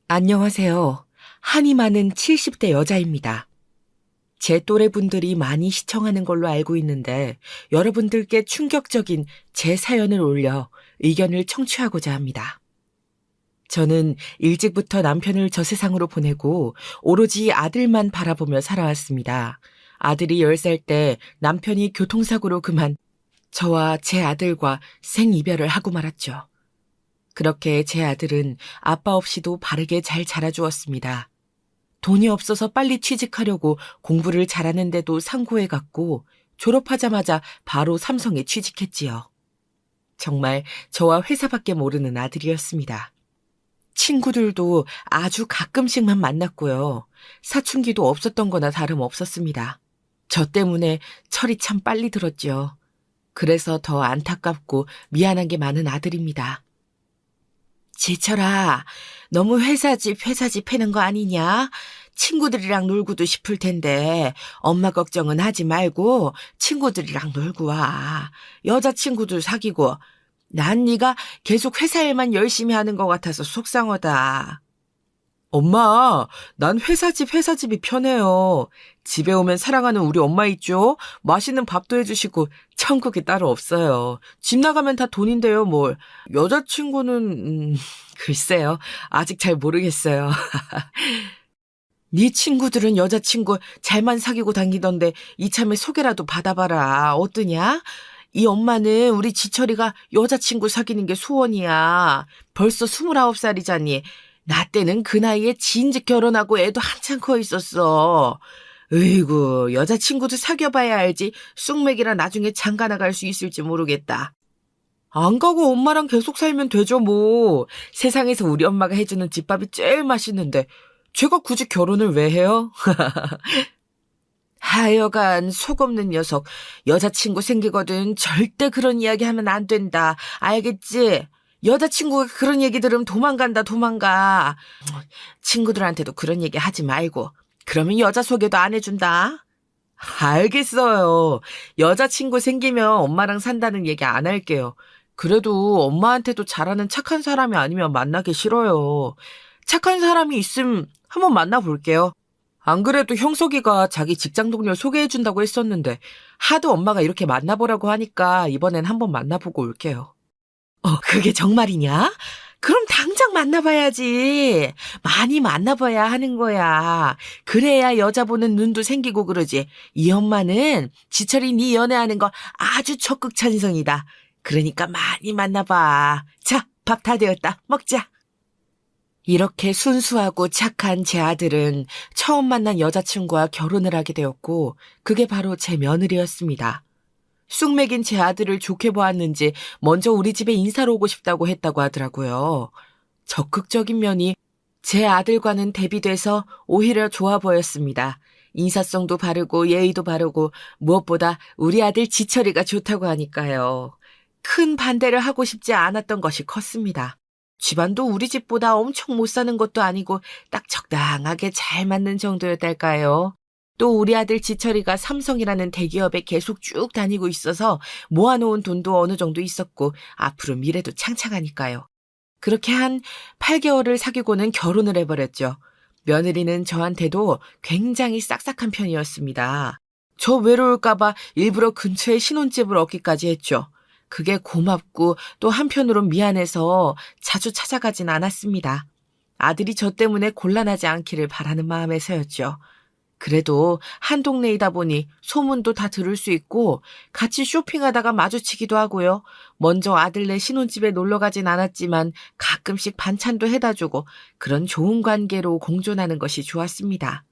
안녕하세요. 한이 많은 70대 여자입니다. 제 또래 분들이 많이 시청하는 걸로 알고 있는데 여러분들께 충격적인 제 사연을 올려 의견을 청취하고자 합니다. 저는 일찍부터 남편을 저 세상으로 보내고 오로지 아들만 바라보며 살아왔습니다. 아들이 10살 때 남편이 교통사고로 그만 저와 제 아들과 생이별을 하고 말았죠. 그렇게 제 아들은 아빠 없이도 바르게 잘 자라주었습니다. 돈이 없어서 빨리 취직하려고 공부를 잘하는데도 상고에 갔고 졸업하자마자 바로 삼성에 취직했지요. 정말 저와 회사밖에 모르는 아들이었습니다. 친구들도 아주 가끔씩만 만났고요. 사춘기도 없었던 거나 다름없었습니다. 저 때문에 철이 참 빨리 들었죠. 그래서 더 안타깝고 미안한 게 많은 아들입니다. 지철아, 너무 회사집 해는 거 아니냐? 친구들이랑 놀고도 싶을 텐데 엄마 걱정은 하지 말고 친구들이랑 놀고 와. 여자친구들 사귀고. 난 네가 계속 회사 일만 열심히 하는 것 같아서 속상하다. 엄마, 난 회사집이 편해요. 집에 오면 사랑하는 우리 엄마 있죠? 맛있는 밥도 해주시고 천국이 따로 없어요. 집 나가면 다 돈인데요, 뭘. 여자친구는, 글쎄요. 아직 잘 모르겠어요. 네 친구들은 여자친구 잘만 사귀고 다니던데 이참에 소개라도 받아봐라. 어떠냐? 이 엄마는 우리 지철이가 여자친구 사귀는 게 소원이야. 벌써 29살이잖니. 나 때는 그 나이에 진즉 결혼하고 애도 한창 커 있었어. 으이구, 여자친구도 사귀어봐야 알지. 쑥맥이라 나중에 장가 나갈 수 있을지 모르겠다. 안 가고 엄마랑 계속 살면 되죠, 뭐. 세상에서 우리 엄마가 해주는 집밥이 제일 맛있는데 제가 굳이 결혼을 왜 해요? 하여간 속 없는 녀석. 여자친구 생기거든 절대 그런 이야기 하면 안 된다. 알겠지? 여자친구가 그런 얘기 들으면 도망간다, 도망가. 친구들한테도 그런 얘기 하지 말고. 그러면 여자 소개도 안 해준다. 알겠어요. 여자친구 생기면 엄마랑 산다는 얘기 안 할게요. 그래도 엄마한테도 잘하는 착한 사람이 아니면 만나기 싫어요. 착한 사람이 있음 한번 만나볼게요. 안 그래도 형석이가 자기 직장 동료 소개해준다고 했었는데 하도 엄마가 이렇게 만나보라고 하니까 이번엔 한번 만나보고 올게요. 그게 정말이냐? 그럼 당장 만나봐야지. 많이 만나봐야 하는 거야. 그래야 여자 보는 눈도 생기고 그러지. 이 엄마는 지철이 네 연애하는 거 아주 적극 찬성이다. 그러니까 많이 만나봐. 자, 밥 다 되었다. 먹자. 이렇게 순수하고 착한 제 아들은 처음 만난 여자친구와 결혼을 하게 되었고 그게 바로 제 며느리였습니다. 쑥맥인 제 아들을 좋게 보았는지 먼저 우리 집에 인사로 오고 싶다고 했다고 하더라고요. 적극적인 면이 제 아들과는 대비돼서 오히려 좋아 보였습니다. 인사성도 바르고 예의도 바르고 무엇보다 우리 아들 지철이가 좋다고 하니까요. 큰 반대를 하고 싶지 않았던 것이 컸습니다. 집안도 우리 집보다 엄청 못 사는 것도 아니고 딱 적당하게 잘 맞는 정도였달까요. 또 우리 아들 지철이가 삼성이라는 대기업에 계속 쭉 다니고 있어서 모아놓은 돈도 어느 정도 있었고 앞으로 미래도 창창하니까요. 그렇게 한 8개월을 사귀고는 결혼을 해버렸죠. 며느리는 저한테도 굉장히 싹싹한 편이었습니다. 저 외로울까봐 일부러 근처에 신혼집을 얻기까지 했죠. 그게 고맙고 또 한편으론 미안해서 자주 찾아가진 않았습니다. 아들이 저 때문에 곤란하지 않기를 바라는 마음에서였죠. 그래도 한 동네이다 보니 소문도 다 들을 수 있고 같이 쇼핑하다가 마주치기도 하고요. 먼저 아들네 신혼집에 놀러 가진 않았지만 가끔씩 반찬도 해다 주고 그런 좋은 관계로 공존하는 것이 좋았습니다.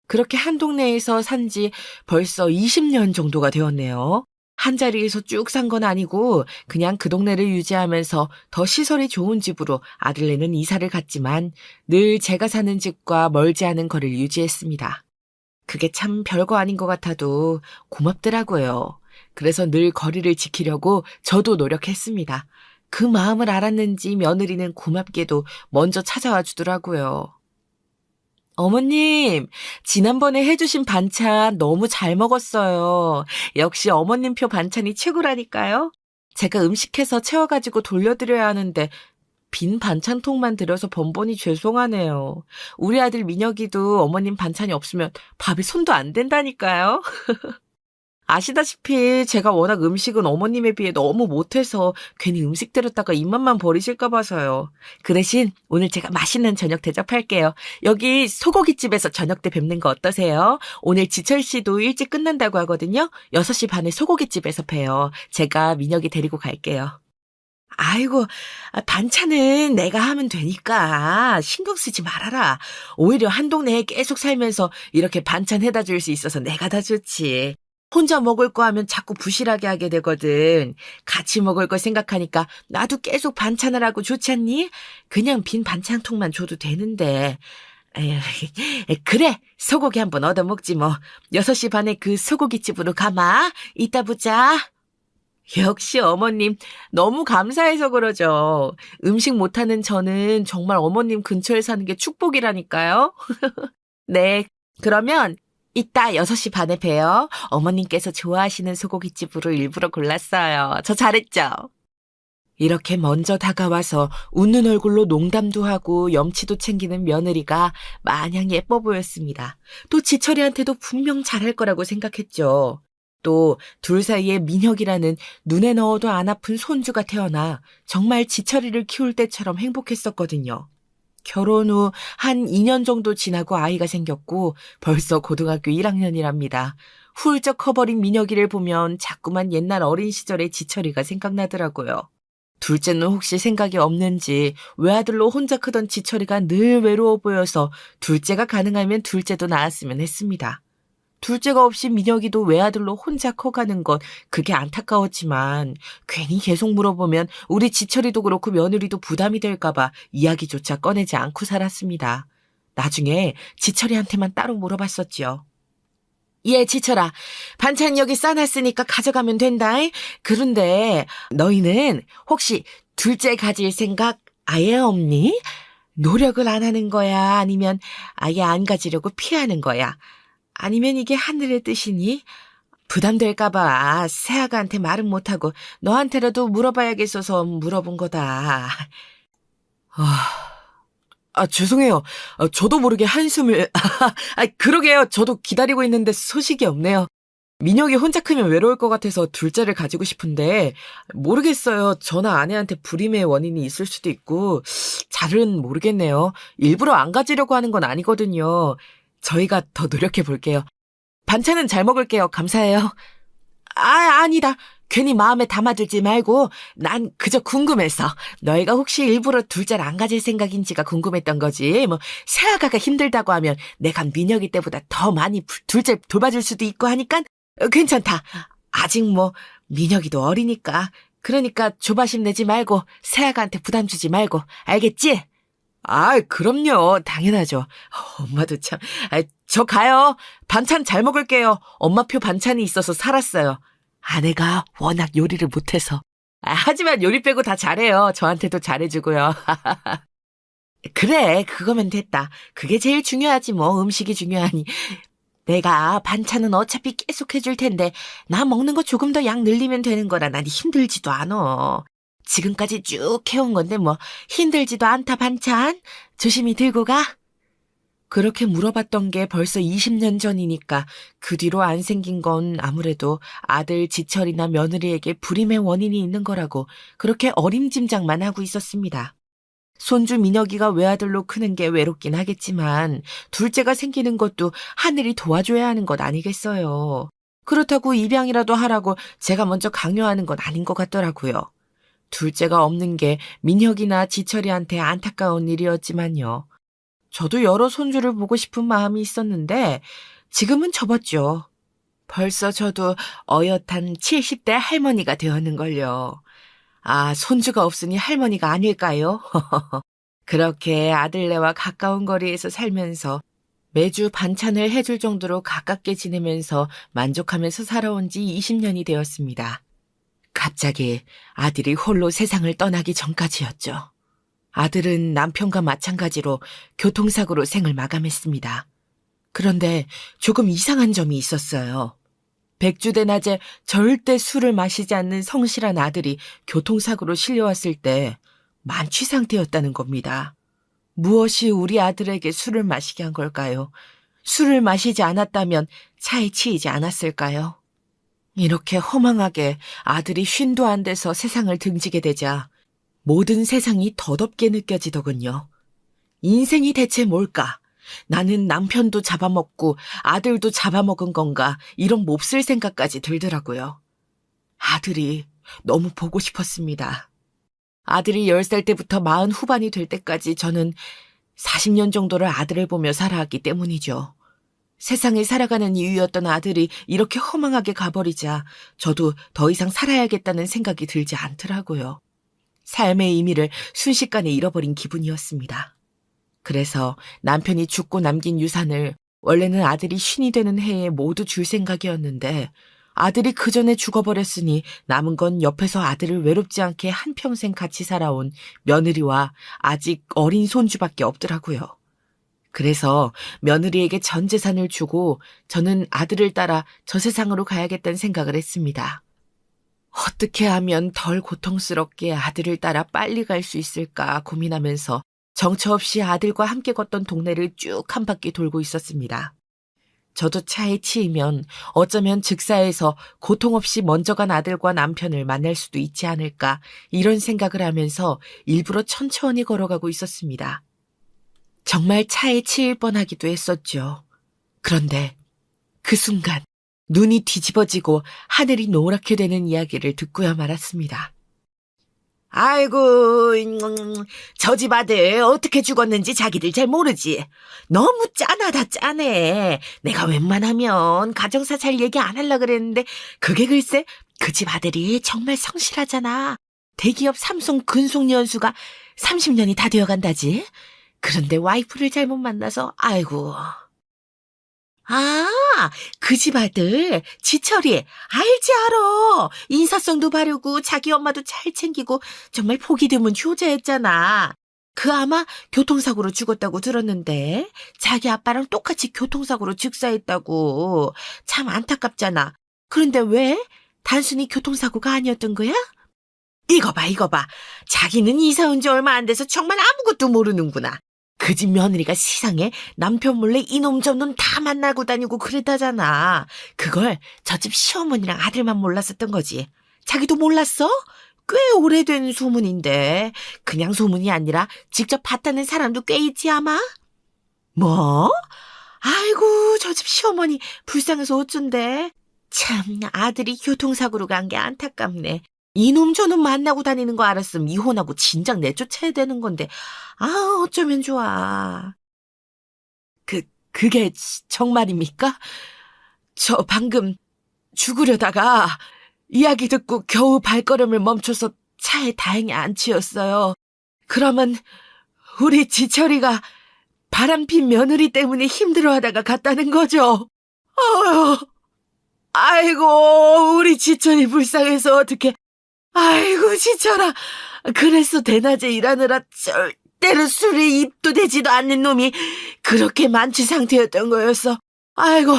그렇게 한 동네에서 산지 벌써 20년 정도가 되었네요. 한 자리에서 쭉 산 건 아니고 그냥 그 동네를 유지하면서 더 시설이 좋은 집으로 아들네는 이사를 갔지만 늘 제가 사는 집과 멀지 않은 거리를 유지했습니다. 그게 참 별거 아닌 것 같아도 고맙더라고요. 그래서 늘 거리를 지키려고 저도 노력했습니다. 그 마음을 알았는지 며느리는 고맙게도 먼저 찾아와 주더라고요. 어머님, 지난번에 해주신 반찬 너무 잘 먹었어요. 역시 어머님표 반찬이 최고라니까요. 제가 음식해서 채워가지고 돌려드려야 하는데 빈 반찬통만 들여서 번번이 죄송하네요. 우리 아들 민혁이도 어머님 반찬이 없으면 밥에 손도 안 댄다니까요. 아시다시피 제가 워낙 음식은 어머님에 비해 너무 못해서 괜히 음식 들였다가 입맛만 버리실까 봐서요. 그 대신 오늘 제가 맛있는 저녁 대접할게요. 여기 소고기집에서 저녁 때 뵙는 거 어떠세요? 오늘 지철 씨도 일찍 끝난다고 하거든요. 6시 반에 소고기집에서 봬요. 제가 민혁이 데리고 갈게요. 아이고, 반찬은 내가 하면 되니까 신경 쓰지 말아라. 오히려 한 동네에 계속 살면서 이렇게 반찬 해다 줄 수 있어서 내가 다 좋지. 혼자 먹을 거 하면 자꾸 부실하게 하게 되거든. 같이 먹을 거 생각하니까 나도 계속 반찬을 하고 좋지 않니? 그냥 빈 반찬통만 줘도 되는데. 에휴, 그래, 소고기 한번 얻어먹지 뭐. 6시 반에 그 소고기집으로 가마. 이따 보자. 역시 어머님, 너무 감사해서 그러죠. 음식 못하는 저는 정말 어머님 근처에 사는 게 축복이라니까요. 네, 그러면 이따 6시 반에 봬요. 어머님께서 좋아하시는 소고기집으로 일부러 골랐어요. 저 잘했죠? 이렇게 먼저 다가와서 웃는 얼굴로 농담도 하고 염치도 챙기는 며느리가 마냥 예뻐 보였습니다. 또 지철이한테도 분명 잘할 거라고 생각했죠. 또 둘 사이에 민혁이라는 눈에 넣어도 안 아픈 손주가 태어나 정말 지철이를 키울 때처럼 행복했었거든요. 결혼 후 한 2년 정도 지나고 아이가 생겼고 벌써 고등학교 1학년이랍니다. 훌쩍 커버린 민혁이를 보면 자꾸만 옛날 어린 시절의 지철이가 생각나더라고요. 둘째는 혹시 생각이 없는지 외아들로 혼자 크던 지철이가 늘 외로워 보여서 둘째가 가능하면 둘째도 낳았으면 했습니다. 둘째가 없이 민혁이도 외아들로 혼자 커가는 것 그게 안타까웠지만 괜히 계속 물어보면 우리 지철이도 그렇고 며느리도 부담이 될까 봐 이야기조차 꺼내지 않고 살았습니다. 나중에 지철이한테만 따로 물어봤었지요. 예, 지철아. 반찬 여기 싸놨으니까 가져가면 된다. 그런데 너희는 혹시 둘째 가질 생각 아예 없니? 노력을 안 하는 거야? 아니면 아예 안 가지려고 피하는 거야? 아니면 이게 하늘의 뜻이니? 부담될까봐 새아가한테 말은 못하고 너한테라도 물어봐야겠어서 물어본 거다. 죄송해요. 저도 모르게 한숨을. 그러게요. 저도 기다리고 있는데 소식이 없네요. 민혁이 혼자 크면 외로울 것 같아서 둘째를 가지고 싶은데 모르겠어요. 저나 아내한테 불임의 원인이 있을 수도 있고 잘은 모르겠네요. 일부러 안 가지려고 하는 건 아니거든요. 저희가 더 노력해 볼게요. 반찬은 잘 먹을게요. 감사해요. 아니다. 괜히 마음에 담아두지 말고 난 그저 궁금해서 너희가 혹시 일부러 둘째를 안 가질 생각인지가 궁금했던 거지. 뭐 새아가가 힘들다고 하면 내가 민혁이 때보다 더 많이 둘째 돌봐줄 수도 있고 하니까 괜찮다. 아직 뭐 민혁이도 어리니까. 그러니까 조바심 내지 말고 새아가한테 부담 주지 말고 알겠지? 그럼요. 당연하죠. 엄마도 참. 저 가요. 반찬 잘 먹을게요. 엄마표 반찬이 있어서 살았어요. 아내가 워낙 요리를 못해서. 하지만 요리 빼고 다 잘해요. 저한테도 잘해주고요. 그래, 그거면 됐다. 그게 제일 중요하지 뭐. 음식이 중요하니. 내가 반찬은 어차피 계속 해줄 텐데 나 먹는 거 조금 더 양 늘리면 되는 거라 난 힘들지도 않아. 지금까지 쭉 해온 건데 뭐 힘들지도 않다 반찬. 조심히 들고 가. 그렇게 물어봤던 게 벌써 20년 전이니까 그 뒤로 안 생긴 건 아무래도 아들 지철이나 며느리에게 불임의 원인이 있는 거라고 그렇게 어림짐작만 하고 있었습니다. 손주 민혁이가 외아들로 크는 게 외롭긴 하겠지만 둘째가 생기는 것도 하늘이 도와줘야 하는 것 아니겠어요. 그렇다고 입양이라도 하라고 제가 먼저 강요하는 건 아닌 것 같더라고요. 둘째가 없는 게 민혁이나 지철이한테 안타까운 일이었지만요. 저도 여러 손주를 보고 싶은 마음이 있었는데 지금은 접었죠. 벌써 저도 어엿한 70대 할머니가 되었는걸요. 손주가 없으니 할머니가 아닐까요? 그렇게 아들네와 가까운 거리에서 살면서 매주 반찬을 해줄 정도로 가깝게 지내면서 만족하면서 살아온 지 20년이 되었습니다. 갑자기 아들이 홀로 세상을 떠나기 전까지였죠. 아들은 남편과 마찬가지로 교통사고로 생을 마감했습니다. 그런데 조금 이상한 점이 있었어요. 백주대 낮에 절대 술을 마시지 않는 성실한 아들이 교통사고로 실려왔을 때 만취 상태였다는 겁니다. 무엇이 우리 아들에게 술을 마시게 한 걸까요? 술을 마시지 않았다면 차에 치이지 않았을까요? 이렇게 허망하게 아들이 쉰도 안 돼서 세상을 등지게 되자 모든 세상이 덧없게 느껴지더군요. 인생이 대체 뭘까? 나는 남편도 잡아먹고 아들도 잡아먹은 건가? 이런 몹쓸 생각까지 들더라고요. 아들이 너무 보고 싶었습니다. 아들이 10살 때부터 40 후반이 될 때까지 저는 40년 정도를 아들을 보며 살아왔기 때문이죠. 세상을 살아가는 이유였던 아들이 이렇게 허망하게 가버리자 저도 더 이상 살아야겠다는 생각이 들지 않더라고요. 삶의 의미를 순식간에 잃어버린 기분이었습니다. 그래서 남편이 죽고 남긴 유산을 원래는 아들이 50이 되는 해에 모두 줄 생각이었는데 아들이 그 전에 죽어버렸으니 남은 건 옆에서 아들을 외롭지 않게 한평생 같이 살아온 며느리와 아직 어린 손주밖에 없더라고요. 그래서 며느리에게 전 재산을 주고 저는 아들을 따라 저 세상으로 가야겠다는 생각을 했습니다. 어떻게 하면 덜 고통스럽게 아들을 따라 빨리 갈 수 있을까 고민하면서 정처 없이 아들과 함께 걷던 동네를 쭉 한 바퀴 돌고 있었습니다. 저도 차에 치이면 어쩌면 즉사에서 고통 없이 먼저 간 아들과 남편을 만날 수도 있지 않을까 이런 생각을 하면서 일부러 천천히 걸어가고 있었습니다. 정말 차에 치일 뻔하기도 했었죠. 그런데 그 순간 눈이 뒤집어지고 하늘이 노랗게 되는 이야기를 듣고야 말았습니다. 아이고, 저 집 아들 어떻게 죽었는지 자기들 잘 모르지. 너무 짠하다 짠해. 내가 웬만하면 가정사 잘 얘기 안 하려고 그랬는데 그게 글쎄 그 집 아들이 정말 성실하잖아. 대기업 삼성 근속 연수가 30년이 다 되어간다지. 그런데 와이프를 잘못 만나서 아이고. 아, 그 집 아들 지철이 알지 알아. 인사성도 바르고 자기 엄마도 잘 챙기고 정말 보기 드문 효자였잖아. 그 아마 교통사고로 죽었다고 들었는데 자기 아빠랑 똑같이 교통사고로 즉사했다고. 참 안타깝잖아. 그런데 왜? 단순히 교통사고가 아니었던 거야? 이거 봐. 자기는 이사 온 지 얼마 안 돼서 정말 아무것도 모르는구나. 그 집 며느리가 시상에 남편 몰래 이놈 저놈 다 만나고 다니고 그랬다잖아. 그걸 저 집 시어머니랑 아들만 몰랐었던 거지. 자기도 몰랐어? 꽤 오래된 소문인데. 그냥 소문이 아니라 직접 봤다는 사람도 꽤 있지 아마? 뭐? 아이고 저 집 시어머니 불쌍해서 어쩐대. 참 아들이 교통사고로 간 게 안타깝네. 이놈 저놈 만나고 다니는 거 알았으면 이혼하고 진작 내쫓아야 되는 건데 어쩌면 좋아. 그게 정말입니까? 저 방금 죽으려다가 이야기 듣고 겨우 발걸음을 멈춰서 차에 다행히 안 치였어요. 그러면 우리 지철이가 바람핀 며느리 때문에 힘들어하다가 갔다는 거죠? 아이고 우리 지철이 불쌍해서 어떡해. 아이고 지철아. 그래서 대낮에 일하느라 절대로 술에 입도 대지도 않는 놈이 그렇게 만취 상태였던 거였어. 아이고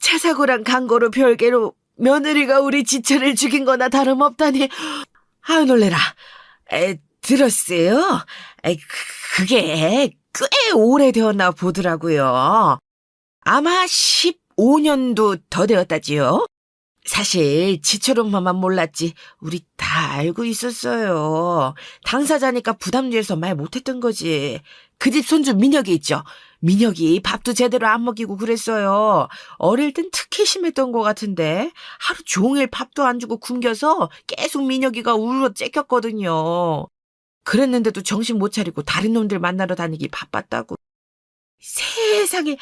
차 사고랑 간거로 별개로 며느리가 우리 지철을 죽인 거나 다름없다니. 아유 놀래라. 들었어요? 그게 꽤 오래되었나 보더라고요. 아마 15년도 더 되었다지요. 사실 지철 엄마만 몰랐지 우리 다 알고 있었어요. 당사자니까 부담돼서 말 못했던 거지. 그 집 손주 민혁이 있죠. 민혁이 밥도 제대로 안 먹이고 그랬어요. 어릴 땐 특히 심했던 것 같은데 하루 종일 밥도 안 주고 굶겨서 계속 민혁이가 울어 째켰거든요. 그랬는데도 정신 못 차리고 다른 놈들 만나러 다니기 바빴다고. 세상에.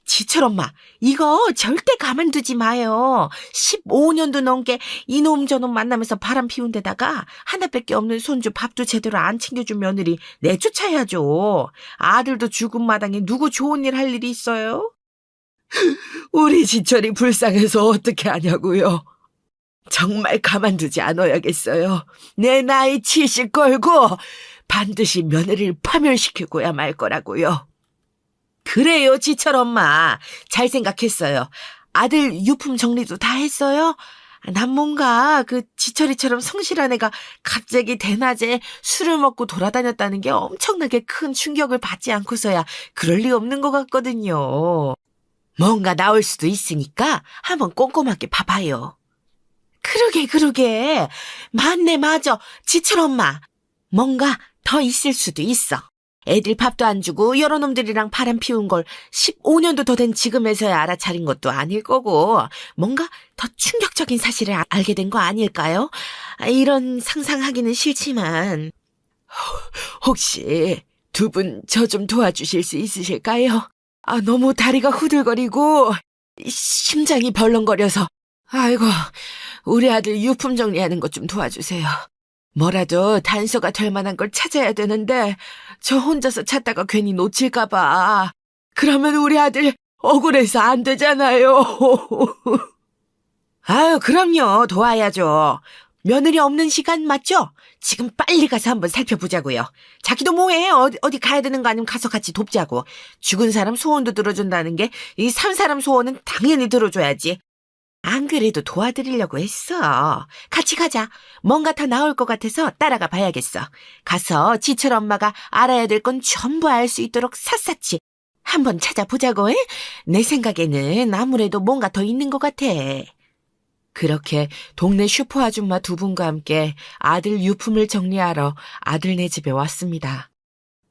지철 엄마, 이거 절대 가만두지 마요. 15년도 넘게 이놈 저놈 만나면서 바람 피운 데다가 하나밖에 없는 손주 밥도 제대로 안 챙겨준 며느리 내쫓아야죠. 아들도 죽은 마당에 누구 좋은 일 할 일이 있어요? 우리 지철이 불쌍해서 어떻게 하냐고요. 정말 가만두지 않아야겠어요. 내 나이 70 걸고 반드시 며느리를 파멸시키고야 말 거라고요. 그래요, 지철 엄마. 잘 생각했어요. 아들 유품 정리도 다 했어요? 난 뭔가 그 지철이처럼 성실한 애가 갑자기 대낮에 술을 먹고 돌아다녔다는 게 엄청나게 큰 충격을 받지 않고서야 그럴 리 없는 것 같거든요. 뭔가 나올 수도 있으니까 한번 꼼꼼하게 봐봐요. 그러게. 맞네, 맞아. 지철 엄마. 뭔가 더 있을 수도 있어. 애들 밥도 안 주고 여러 놈들이랑 바람 피운 걸 15년도 더 된 지금에서야 알아차린 것도 아닐 거고 뭔가 더 충격적인 사실을 알게 된 거 아닐까요? 이런 상상하기는 싫지만 혹시 두 분 저 좀 도와주실 수 있으실까요? 너무 다리가 후들거리고 심장이 벌렁거려서 아이고 우리 아들 유품 정리하는 것 좀 도와주세요. 뭐라도 단서가 될 만한 걸 찾아야 되는데 저 혼자서 찾다가 괜히 놓칠까 봐. 그러면 우리 아들 억울해서 안 되잖아요. 아유, 그럼요. 도와야죠. 며느리 없는 시간 맞죠? 지금 빨리 가서 한번 살펴보자고요. 자기도 뭐해? 어디 가야 되는 거 아니면 가서 같이 돕자고. 죽은 사람 소원도 들어준다는 게 이 산 사람 소원은 당연히 들어줘야지. 안 그래도 도와드리려고 했어. 같이 가자. 뭔가 더 나올 것 같아서 따라가 봐야겠어. 가서 지철 엄마가 알아야 될 건 전부 알 수 있도록 샅샅이 한번 찾아보자고. 에? 내 생각에는 아무래도 뭔가 더 있는 것 같아. 그렇게 동네 슈퍼 아줌마 두 분과 함께 아들 유품을 정리하러 아들네 집에 왔습니다.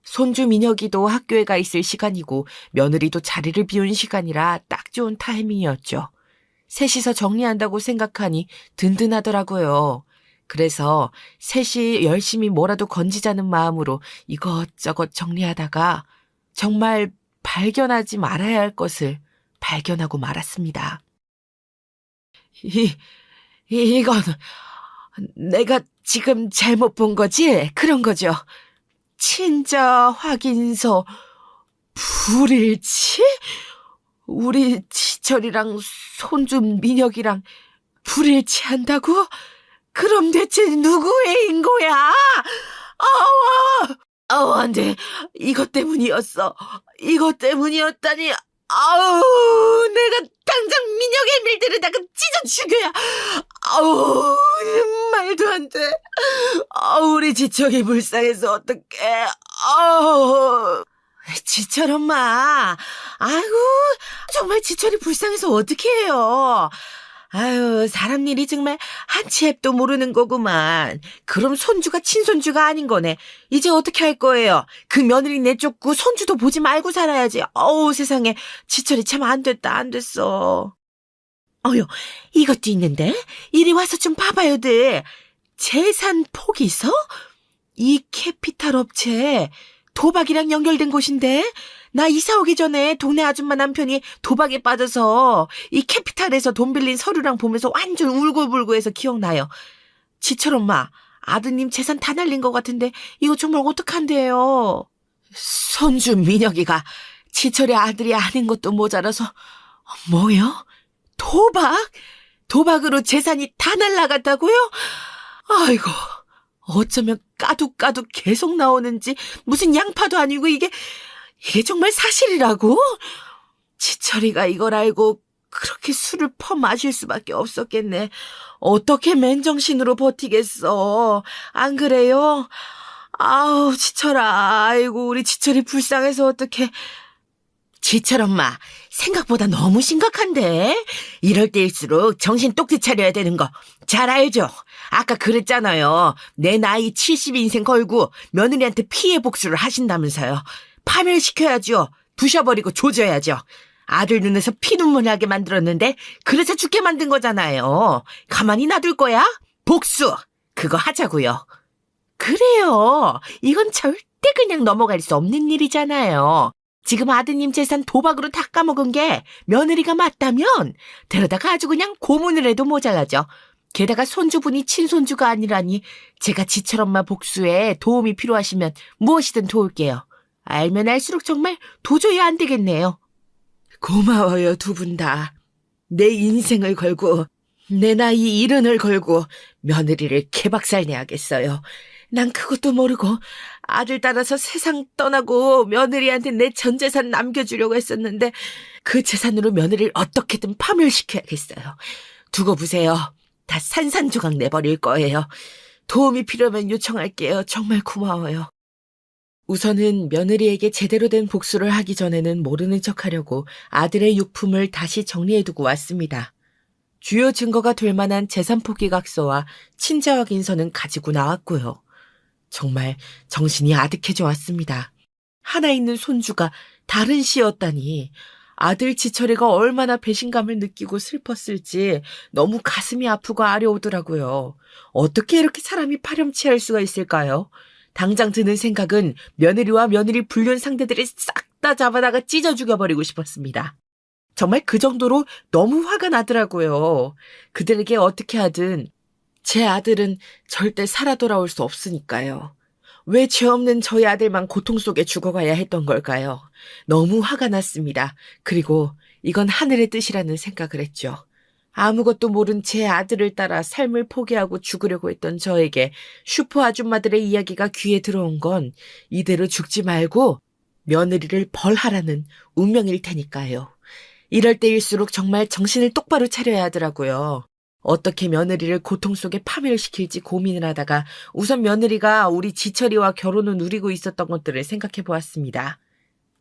손주 민혁이도 학교에 가 있을 시간이고 며느리도 자리를 비운 시간이라 딱 좋은 타이밍이었죠. 셋이서 정리한다고 생각하니 든든하더라고요. 그래서 셋이 열심히 뭐라도 건지자는 마음으로 이것저것 정리하다가 정말 발견하지 말아야 할 것을 발견하고 말았습니다. 이건 내가 지금 잘못 본 거지? 그런 거죠. 친자 확인서 불일치? 우리 지철이랑 손주 민혁이랑 불일치한다고? 그럼 대체 누구의 인 거야? 안 돼. 이것 때문이었어. 이것 때문이었다니. 내가 당장 민혁의 밀들에다가 찢어 죽여야. 말도 안 돼. 우리 지철이 불쌍해서 어떡해. 지철 엄마, 아이고, 정말 지철이 불쌍해서 어떻게 해요. 사람 일이 정말 한치 앞도 모르는 거구만. 그럼 손주가 친손주가 아닌 거네. 이제 어떻게 할 거예요? 그 며느리 내쫓고 손주도 보지 말고 살아야지. 세상에. 지철이 참 안 됐어. 이것도 있는데? 이리 와서 좀 봐봐요들. 재산 포기서? 이 캐피탈 업체 도박이랑 연결된 곳인데 나 이사 오기 전에 동네 아줌마 남편이 도박에 빠져서 이 캐피탈에서 돈 빌린 서류랑 보면서 완전 울고불고 해서 기억나요. 지철 엄마, 아드님 재산 다 날린 것 같은데 이거 정말 어떡한데요. 손주 민혁이가 지철의 아들이 아닌 것도 모자라서 뭐요? 도박? 도박으로 재산이 다 날라갔다고요? 아이고, 어쩌면 까둑 계속 나오는지 무슨 양파도 아니고 이게 정말 사실이라고? 지철이가 이걸 알고 그렇게 술을 퍼마실 수밖에 없었겠네. 어떻게 맨정신으로 버티겠어. 안 그래요? 지철아. 아이고 우리 지철이 불쌍해서 어떡해. 지철 엄마, 생각보다 너무 심각한데? 이럴 때일수록 정신 똑띠 차려야 되는 거 잘 알죠? 아까 그랬잖아요. 내 나이 70인생 걸고 며느리한테 피해 복수를 하신다면서요. 파멸시켜야죠. 부셔버리고 조져야죠. 아들 눈에서 피눈물 나게 만들었는데 그래서 죽게 만든 거잖아요. 가만히 놔둘 거야? 복수! 그거 하자고요. 그래요. 이건 절대 그냥 넘어갈 수 없는 일이잖아요. 지금 아드님 재산 도박으로 다 까먹은 게 며느리가 맞다면 데려다가 아주 그냥 고문을 해도 모자라죠. 게다가 손주분이 친손주가 아니라니 제가 지철 엄마 복수에 도움이 필요하시면 무엇이든 도울게요. 알면 알수록 정말 도저히 안 되겠네요. 고마워요, 두 분 다. 내 인생을 걸고 내 나이 70을 걸고 며느리를 개박살 내야겠어요. 난 그것도 모르고 아들 따라서 세상 떠나고 며느리한테 내 전 재산 남겨주려고 했었는데 그 재산으로 며느리를 어떻게든 파멸시켜야겠어요. 두고 보세요. 다 산산조각 내버릴 거예요. 도움이 필요하면 요청할게요. 정말 고마워요. 우선은 며느리에게 제대로 된 복수를 하기 전에는 모르는 척하려고 아들의 유품을 다시 정리해두고 왔습니다. 주요 증거가 될 만한 재산 포기각서와 친자 확인서는 가지고 나왔고요. 정말 정신이 아득해져 왔습니다. 하나 있는 손주가 다른 씨였다니 아들 지철이가 얼마나 배신감을 느끼고 슬펐을지 너무 가슴이 아프고 아려오더라고요. 어떻게 이렇게 사람이 파렴치할 수가 있을까요? 당장 드는 생각은 며느리와 며느리 불륜 상대들을 싹 다 잡아다가 찢어 죽여버리고 싶었습니다. 정말 그 정도로 너무 화가 나더라고요. 그들에게 어떻게 하든 제 아들은 절대 살아 돌아올 수 없으니까요. 왜 죄 없는 저희 아들만 고통 속에 죽어가야 했던 걸까요? 너무 화가 났습니다. 그리고 이건 하늘의 뜻이라는 생각을 했죠. 아무것도 모른 제 아들을 따라 삶을 포기하고 죽으려고 했던 저에게 슈퍼 아줌마들의 이야기가 귀에 들어온 건 이대로 죽지 말고 며느리를 벌하라는 운명일 테니까요. 이럴 때일수록 정말 정신을 똑바로 차려야 하더라고요. 어떻게 며느리를 고통 속에 파멸시킬지 고민을 하다가 우선 며느리가 우리 지철이와 결혼을 누리고 있었던 것들을 생각해 보았습니다.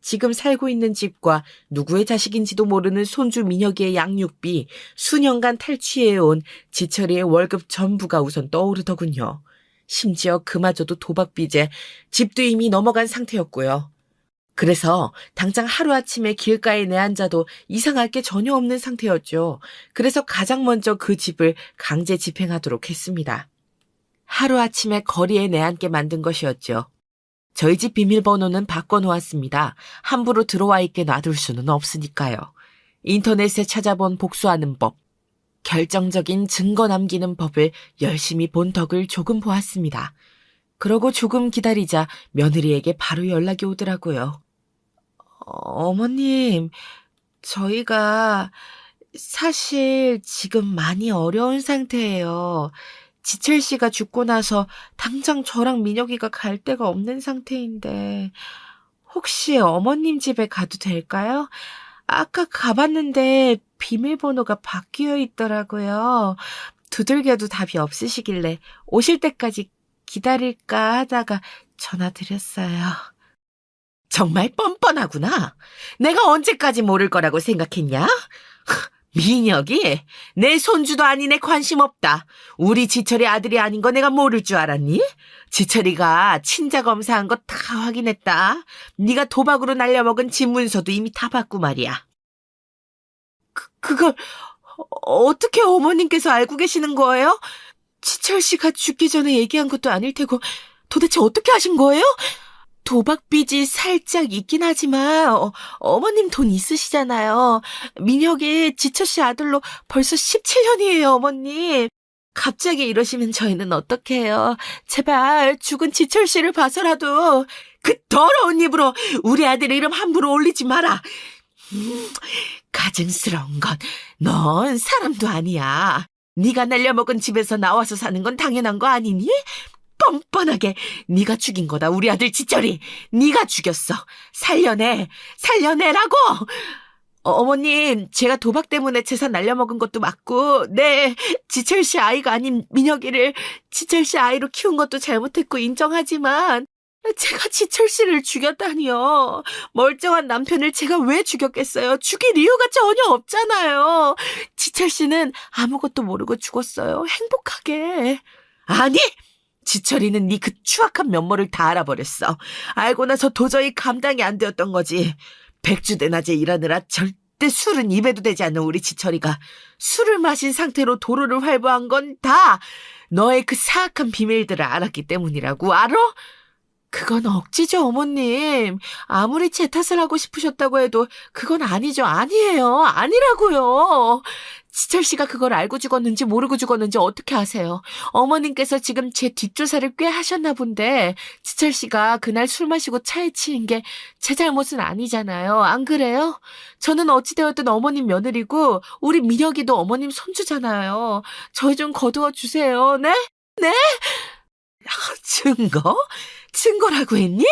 지금 살고 있는 집과 누구의 자식인지도 모르는 손주 민혁이의 양육비, 수년간 탈취해온 지철이의 월급 전부가 우선 떠오르더군요. 심지어 그마저도 도박빚에 집도 이미 넘어간 상태였고요. 그래서 당장 하루아침에 길가에 내앉아도 이상할 게 전혀 없는 상태였죠. 그래서 가장 먼저 그 집을 강제 집행하도록 했습니다. 하루아침에 거리에 내앉게 만든 것이었죠. 저희 집 비밀번호는 바꿔놓았습니다. 함부로 들어와 있게 놔둘 수는 없으니까요. 인터넷에 찾아본 복수하는 법, 결정적인 증거 남기는 법을 열심히 본 덕을 조금 보았습니다. 그러고 조금 기다리자 며느리에게 바로 연락이 오더라고요. 어머님, 저희가 사실 지금 많이 어려운 상태예요. 지철 씨가 죽고 나서 당장 저랑 민혁이가 갈 데가 없는 상태인데 혹시 어머님 집에 가도 될까요? 아까 가봤는데 비밀번호가 바뀌어 있더라고요. 두들겨도 답이 없으시길래 오실 때까지 기다릴까 하다가 전화드렸어요. 정말 뻔뻔하구나. 내가 언제까지 모를 거라고 생각했냐? 민혁이 내 손주도 아니네 관심 없다. 우리 지철이 아들이 아닌 거 내가 모를 줄 알았니? 지철이가 친자 검사한 거 다 확인했다. 네가 도박으로 날려먹은 집 문서도 이미 다 봤고 말이야. 그걸 어떻게 어머님께서 알고 계시는 거예요? 지철 씨가 죽기 전에 얘기한 것도 아닐 테고 도대체 어떻게 하신 거예요? 도박빚이 살짝 있긴 하지만 어머님 돈 있으시잖아요. 민혁이 지철 씨 아들로 벌써 17년이에요, 어머님. 갑자기 이러시면 저희는 어떡해요. 제발 죽은 지철 씨를 봐서라도 그 더러운 입으로 우리 아들 이름 함부로 올리지 마라. 가증스러운 건 넌 사람도 아니야. 네가 날려먹은 집에서 나와서 사는 건 당연한 거 아니니? 뻔뻔하게 네가 죽인 거다. 우리 아들 지철이 네가 죽였어. 살려내라고. 어머님, 제가 도박 때문에 재산 날려먹은 것도 맞고 네, 지철 씨 아이가 아닌 민혁이를 지철 씨 아이로 키운 것도 잘못했고 인정하지만 제가 지철 씨를 죽였다니요. 멀쩡한 남편을 제가 왜 죽였겠어요? 죽일 이유가 전혀 없잖아요. 지철 씨는 아무것도 모르고 죽었어요. 행복하게. 아니! 지철이는 네 그 추악한 면모를 다 알아버렸어. 알고 나서 도저히 감당이 안 되었던 거지. 백주대낮에 일하느라 절대 술은 입에도 대지 않는 우리 지철이가 술을 마신 상태로 도로를 활보한 건 다 너의 그 사악한 비밀들을 알았기 때문이라고 알아? 그건 억지죠, 어머님. 아무리 제 탓을 하고 싶으셨다고 해도 그건 아니죠. 아니에요. 아니라고요. 지철 씨가 그걸 알고 죽었는지 모르고 죽었는지 어떻게 아세요? 어머님께서 지금 제 뒷조사를 꽤 하셨나 본데 지철 씨가 그날 술 마시고 차에 치인 게 제 잘못은 아니잖아요. 안 그래요? 저는 어찌되었든 어머님 며느리고 우리 민혁이도 어머님 손주잖아요. 저희 좀 거두어 주세요. 네? 네? 증거? 증거라고 했니?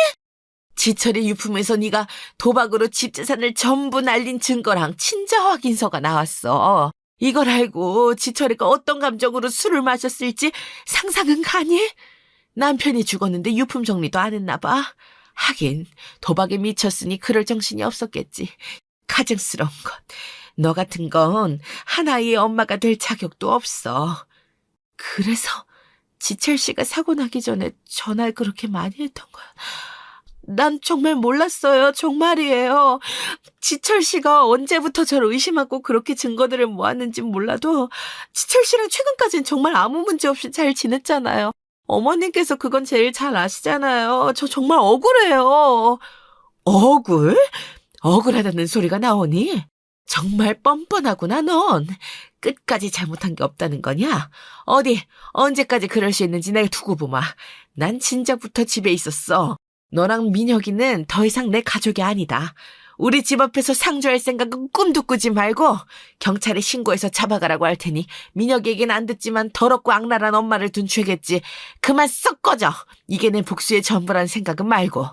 지철이 유품에서 네가 도박으로 집 재산을 전부 날린 증거랑 친자 확인서가 나왔어. 이걸 알고 지철이가 어떤 감정으로 술을 마셨을지 상상은 가니? 남편이 죽었는데 유품 정리도 안 했나 봐. 하긴 도박에 미쳤으니 그럴 정신이 없었겠지. 가증스러운 것. 너 같은 건 한 아이의 엄마가 될 자격도 없어. 그래서 지철 씨가 사고 나기 전에 전화를 그렇게 많이 했던 거야. 난 정말 몰랐어요. 정말이에요. 지철 씨가 언제부터 저를 의심하고 그렇게 증거들을 모았는진 몰라도 지철 씨랑 최근까지는 정말 아무 문제 없이 잘 지냈잖아요. 어머님께서 그건 제일 잘 아시잖아요. 저 정말 억울해요. 억울? 억울하다는 소리가 나오니? 정말 뻔뻔하구나, 넌. 끝까지 잘못한 게 없다는 거냐? 어디, 언제까지 그럴 수 있는지 내가 두고 보마. 난 진작부터 집에 있었어. 너랑 민혁이는 더 이상 내 가족이 아니다. 우리 집 앞에서 상주할 생각은 꿈도 꾸지 말고 경찰에 신고해서 잡아가라고 할 테니 민혁에겐 안 듣지만 더럽고 악랄한 엄마를 둔 죄겠지. 그만 썩 꺼져. 이게 내 복수의 전부란 생각은 말고.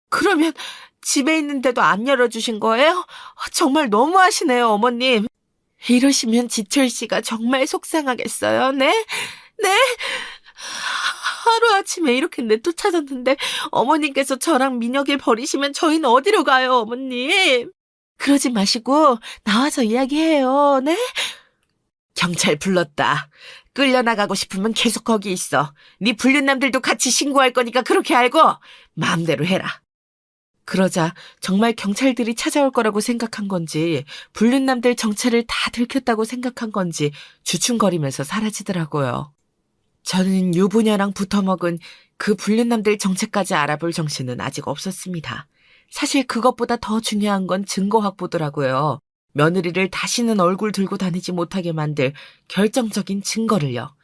그러면 집에 있는데도 안 열어주신 거예요? 정말 너무하시네요, 어머님. 이러시면 지철 씨가 정말 속상하겠어요. 네? 네? 하루아침에 이렇게 내쫓아졌는데 어머님께서 저랑 민혁을 버리시면 저희는 어디로 가요, 어머님? 그러지 마시고 나와서 이야기해요, 네? 경찰 불렀다. 끌려나가고 싶으면 계속 거기 있어. 네 불륜남들도 같이 신고할 거니까 그렇게 알고 마음대로 해라. 그러자 정말 경찰들이 찾아올 거라고 생각한 건지 불륜남들 정체를 다 들켰다고 생각한 건지 주춤거리면서 사라지더라고요. 저는 유부녀랑 붙어먹은 그 불륜남들 정체까지 알아볼 정신은 아직 없었습니다. 사실 그것보다 더 중요한 건 증거 확보더라고요. 며느리를 다시는 얼굴 들고 다니지 못하게 만들 결정적인 증거를요.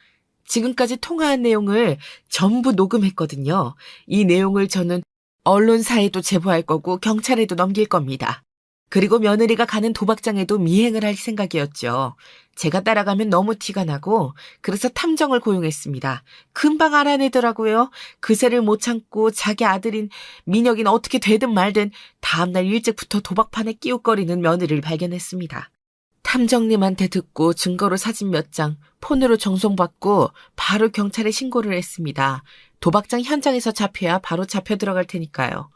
지금까지 통화한 내용을 전부 녹음했거든요. 이 내용을 저는 언론사에도 제보할 거고 경찰에도 넘길 겁니다. 그리고 며느리가 가는 도박장에도 미행을 할 생각이었죠. 제가 따라가면 너무 티가 나고 그래서 탐정을 고용했습니다. 금방 알아내더라고요. 그새를 못 참고 자기 아들인 민혁이는 어떻게 되든 말든 다음날 일찍부터 도박판에 끼웃거리는 며느리를 발견했습니다. 탐정님한테 듣고 증거로 사진 몇 장 폰으로 정송받고 바로 경찰에 신고를 했습니다. 도박장 현장에서 잡혀야 바로 잡혀 들어갈 테니까요.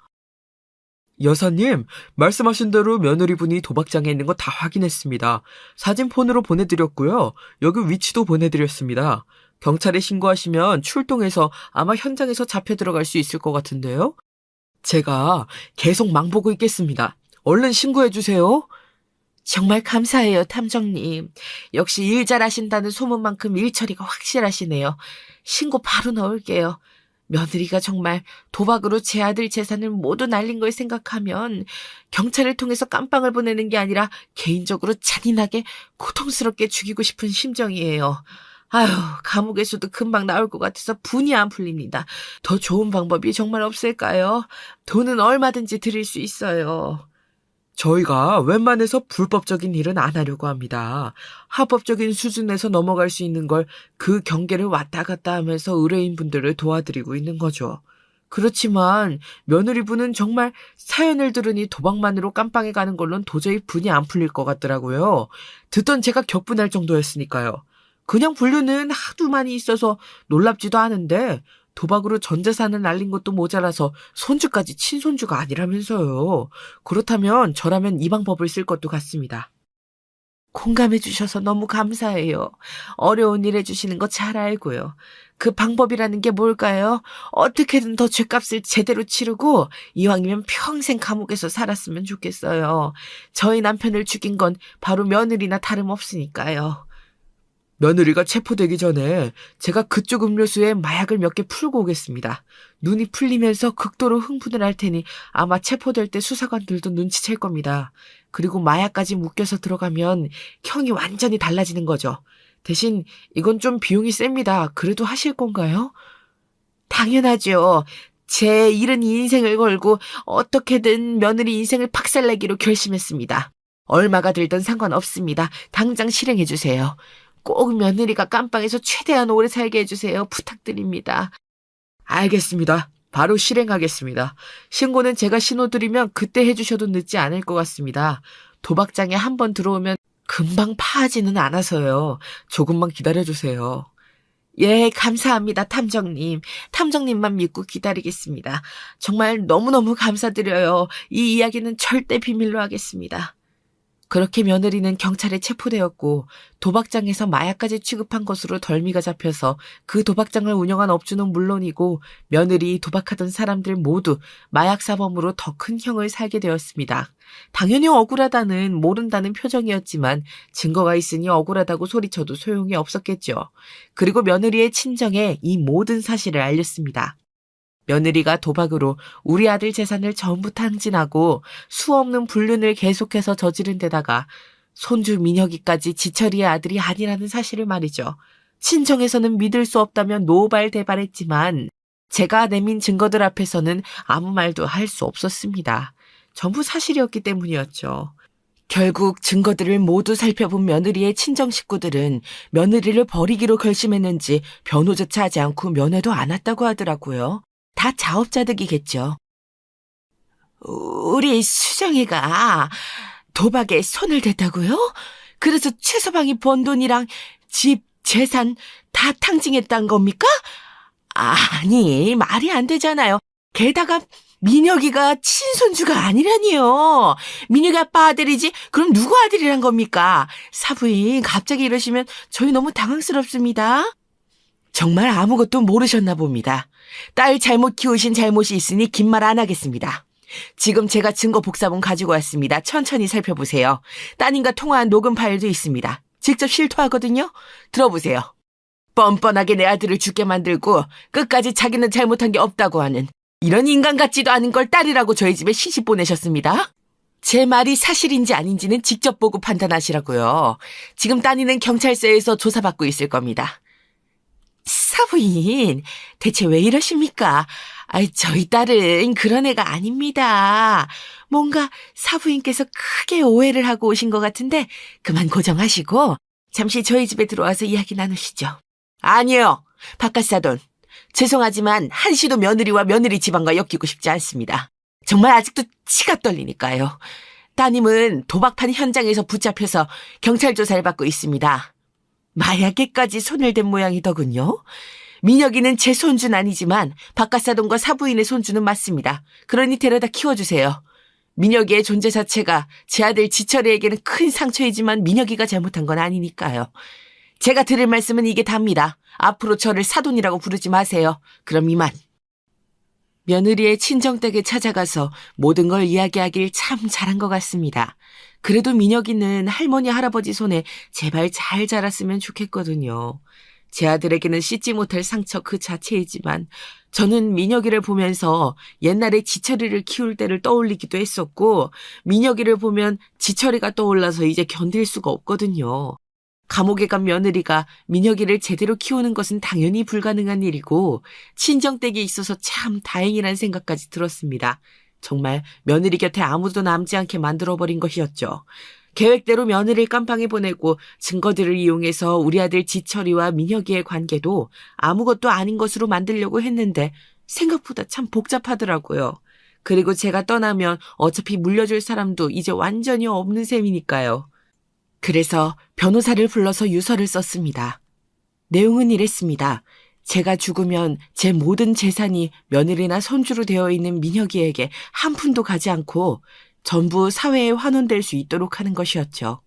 여사님, 말씀하신 대로 며느리분이 도박장에 있는 거 다 확인했습니다. 사진 폰으로 보내드렸고요. 여기 위치도 보내드렸습니다. 경찰에 신고하시면 출동해서 아마 현장에서 잡혀 들어갈 수 있을 것 같은데요. 제가 계속 망보고 있겠습니다. 얼른 신고해주세요. 정말 감사해요, 탐정님. 역시 일 잘하신다는 소문만큼 일 처리가 확실하시네요. 신고 바로 넣을게요. 며느리가 정말 도박으로 제 아들 재산을 모두 날린 걸 생각하면 경찰을 통해서 깜빵을 보내는 게 아니라 개인적으로 잔인하게 고통스럽게 죽이고 싶은 심정이에요. 아휴, 감옥에서도 금방 나올 것 같아서 분이 안 풀립니다. 더 좋은 방법이 정말 없을까요? 돈은 얼마든지 드릴 수 있어요. 저희가 웬만해서 불법적인 일은 안 하려고 합니다. 합법적인 수준에서 넘어갈 수 있는 걸 그 경계를 왔다 갔다 하면서 의뢰인분들을 도와드리고 있는 거죠. 그렇지만 며느리분은 정말 사연을 들으니 도박만으로 깜빵에 가는 걸로는 도저히 분이 안 풀릴 것 같더라고요. 듣던 제가 격분할 정도였으니까요. 그냥 불륜은 하도 많이 있어서 놀랍지도 않은데 도박으로 전 재산을 날린 것도 모자라서 손주까지 친손주가 아니라면서요. 그렇다면 저라면 이 방법을 쓸 것도 같습니다. 공감해 주셔서 너무 감사해요. 어려운 일 해주시는 거 잘 알고요. 그 방법이라는 게 뭘까요? 어떻게든 더 죗값을 제대로 치르고 이왕이면 평생 감옥에서 살았으면 좋겠어요. 저희 남편을 죽인 건 바로 며느리나 다름없으니까요. 며느리가 체포되기 전에 제가 그쪽 음료수에 마약을 몇 개 풀고 오겠습니다. 눈이 풀리면서 극도로 흥분을 할 테니 아마 체포될 때 수사관들도 눈치챌 겁니다. 그리고 마약까지 묶여서 들어가면 형이 완전히 달라지는 거죠. 대신 이건 좀 비용이 셉니다. 그래도 하실 건가요? 당연하죠. 제 잃은 인생을 걸고 어떻게든 며느리 인생을 박살내기로 결심했습니다. 얼마가 들든 상관없습니다. 당장 실행해 주세요. 꼭 며느리가 깜빵에서 최대한 오래 살게 해주세요. 부탁드립니다. 알겠습니다. 바로 실행하겠습니다. 신고는 제가 신호드리면 그때 해주셔도 늦지 않을 것 같습니다. 도박장에 한번 들어오면 금방 파하지는 않아서요. 조금만 기다려주세요. 예, 감사합니다, 탐정님. 탐정님만 믿고 기다리겠습니다. 정말 너무너무 감사드려요. 이 이야기는 절대 비밀로 하겠습니다. 그렇게 며느리는 경찰에 체포되었고 도박장에서 마약까지 취급한 것으로 덜미가 잡혀서 그 도박장을 운영한 업주는 물론이고 며느리, 도박하던 사람들 모두 마약 사범으로 더 큰 형을 살게 되었습니다. 당연히 억울하다는 모른다는 표정이었지만 증거가 있으니 억울하다고 소리쳐도 소용이 없었겠죠. 그리고 며느리의 친정에 이 모든 사실을 알렸습니다. 며느리가 도박으로 우리 아들 재산을 전부 탕진하고 수없는 불륜을 계속해서 저지른 데다가 손주 민혁이까지 지철이의 아들이 아니라는 사실을 말이죠. 친정에서는 믿을 수 없다며 노발대발했지만 제가 내민 증거들 앞에서는 아무 말도 할 수 없었습니다. 전부 사실이었기 때문이었죠. 결국 증거들을 모두 살펴본 며느리의 친정 식구들은 며느리를 버리기로 결심했는지 변호조차 하지 않고 면회도 안 왔다고 하더라고요. 다 자업자득이겠죠. 우리 수정이가 도박에 손을 댔다고요? 그래서 최서방이 번 돈이랑 집, 재산 다 탕진했단 겁니까? 아니, 말이 안 되잖아요. 게다가 민혁이가 친손주가 아니라니요. 민혁이 아빠 아들이지 그럼 누구 아들이란 겁니까? 사부인 갑자기 이러시면 저희 너무 당황스럽습니다. 정말 아무것도 모르셨나 봅니다. 딸 잘못 키우신 잘못이 있으니 긴 말 안 하겠습니다. 지금 제가 증거 복사본 가지고 왔습니다. 천천히 살펴보세요. 따님과 통화한 녹음 파일도 있습니다. 직접 실토하거든요. 들어보세요. 뻔뻔하게 내 아들을 죽게 만들고 끝까지 자기는 잘못한 게 없다고 하는 이런 인간 같지도 않은 걸 딸이라고 저희 집에 시집 보내셨습니다. 제 말이 사실인지 아닌지는 직접 보고 판단하시라고요. 지금 따님은 경찰서에서 조사받고 있을 겁니다. 사부인, 대체 왜 이러십니까? 저희 딸은 그런 애가 아닙니다. 뭔가 사부인께서 크게 오해를 하고 오신 것 같은데 그만 고정하시고 잠시 저희 집에 들어와서 이야기 나누시죠. 아니요, 바깥사돈. 죄송하지만 한시도 며느리와 며느리 집안과 엮이고 싶지 않습니다. 정말 아직도 치가 떨리니까요. 따님은 도박판 현장에서 붙잡혀서 경찰 조사를 받고 있습니다. 마약에까지 손을 댄 모양이더군요. 민혁이는 제 손주는 아니지만 바깥사돈과 사부인의 손주는 맞습니다. 그러니 데려다 키워주세요. 민혁이의 존재 자체가 제 아들 지철이에게는 큰 상처이지만 민혁이가 잘못한 건 아니니까요. 제가 드릴 말씀은 이게 답니다. 앞으로 저를 사돈이라고 부르지 마세요. 그럼 이만. 며느리의 친정댁에 찾아가서 모든 걸 이야기하길 참 잘한 것 같습니다. 그래도 민혁이는 할머니 할아버지 손에 제발 잘 자랐으면 좋겠거든요. 제 아들에게는 씻지 못할 상처 그 자체이지만 저는 민혁이를 보면서 옛날에 지철이를 키울 때를 떠올리기도 했었고 민혁이를 보면 지철이가 떠올라서 이제 견딜 수가 없거든요. 감옥에 간 며느리가 민혁이를 제대로 키우는 것은 당연히 불가능한 일이고 친정댁에 있어서 참 다행이란 생각까지 들었습니다. 정말 며느리 곁에 아무도 남지 않게 만들어버린 것이었죠. 계획대로 며느리를 깜빵에 보내고 증거들을 이용해서 우리 아들 지철이와 민혁이의 관계도 아무것도 아닌 것으로 만들려고 했는데 생각보다 참 복잡하더라고요. 그리고 제가 떠나면 어차피 물려줄 사람도 이제 완전히 없는 셈이니까요. 그래서 변호사를 불러서 유서를 썼습니다. 내용은 이랬습니다. 제가 죽으면 제 모든 재산이 며느리나 손주로 되어 있는 민혁이에게 한 푼도 가지 않고 전부 사회에 환원될 수 있도록 하는 것이었죠.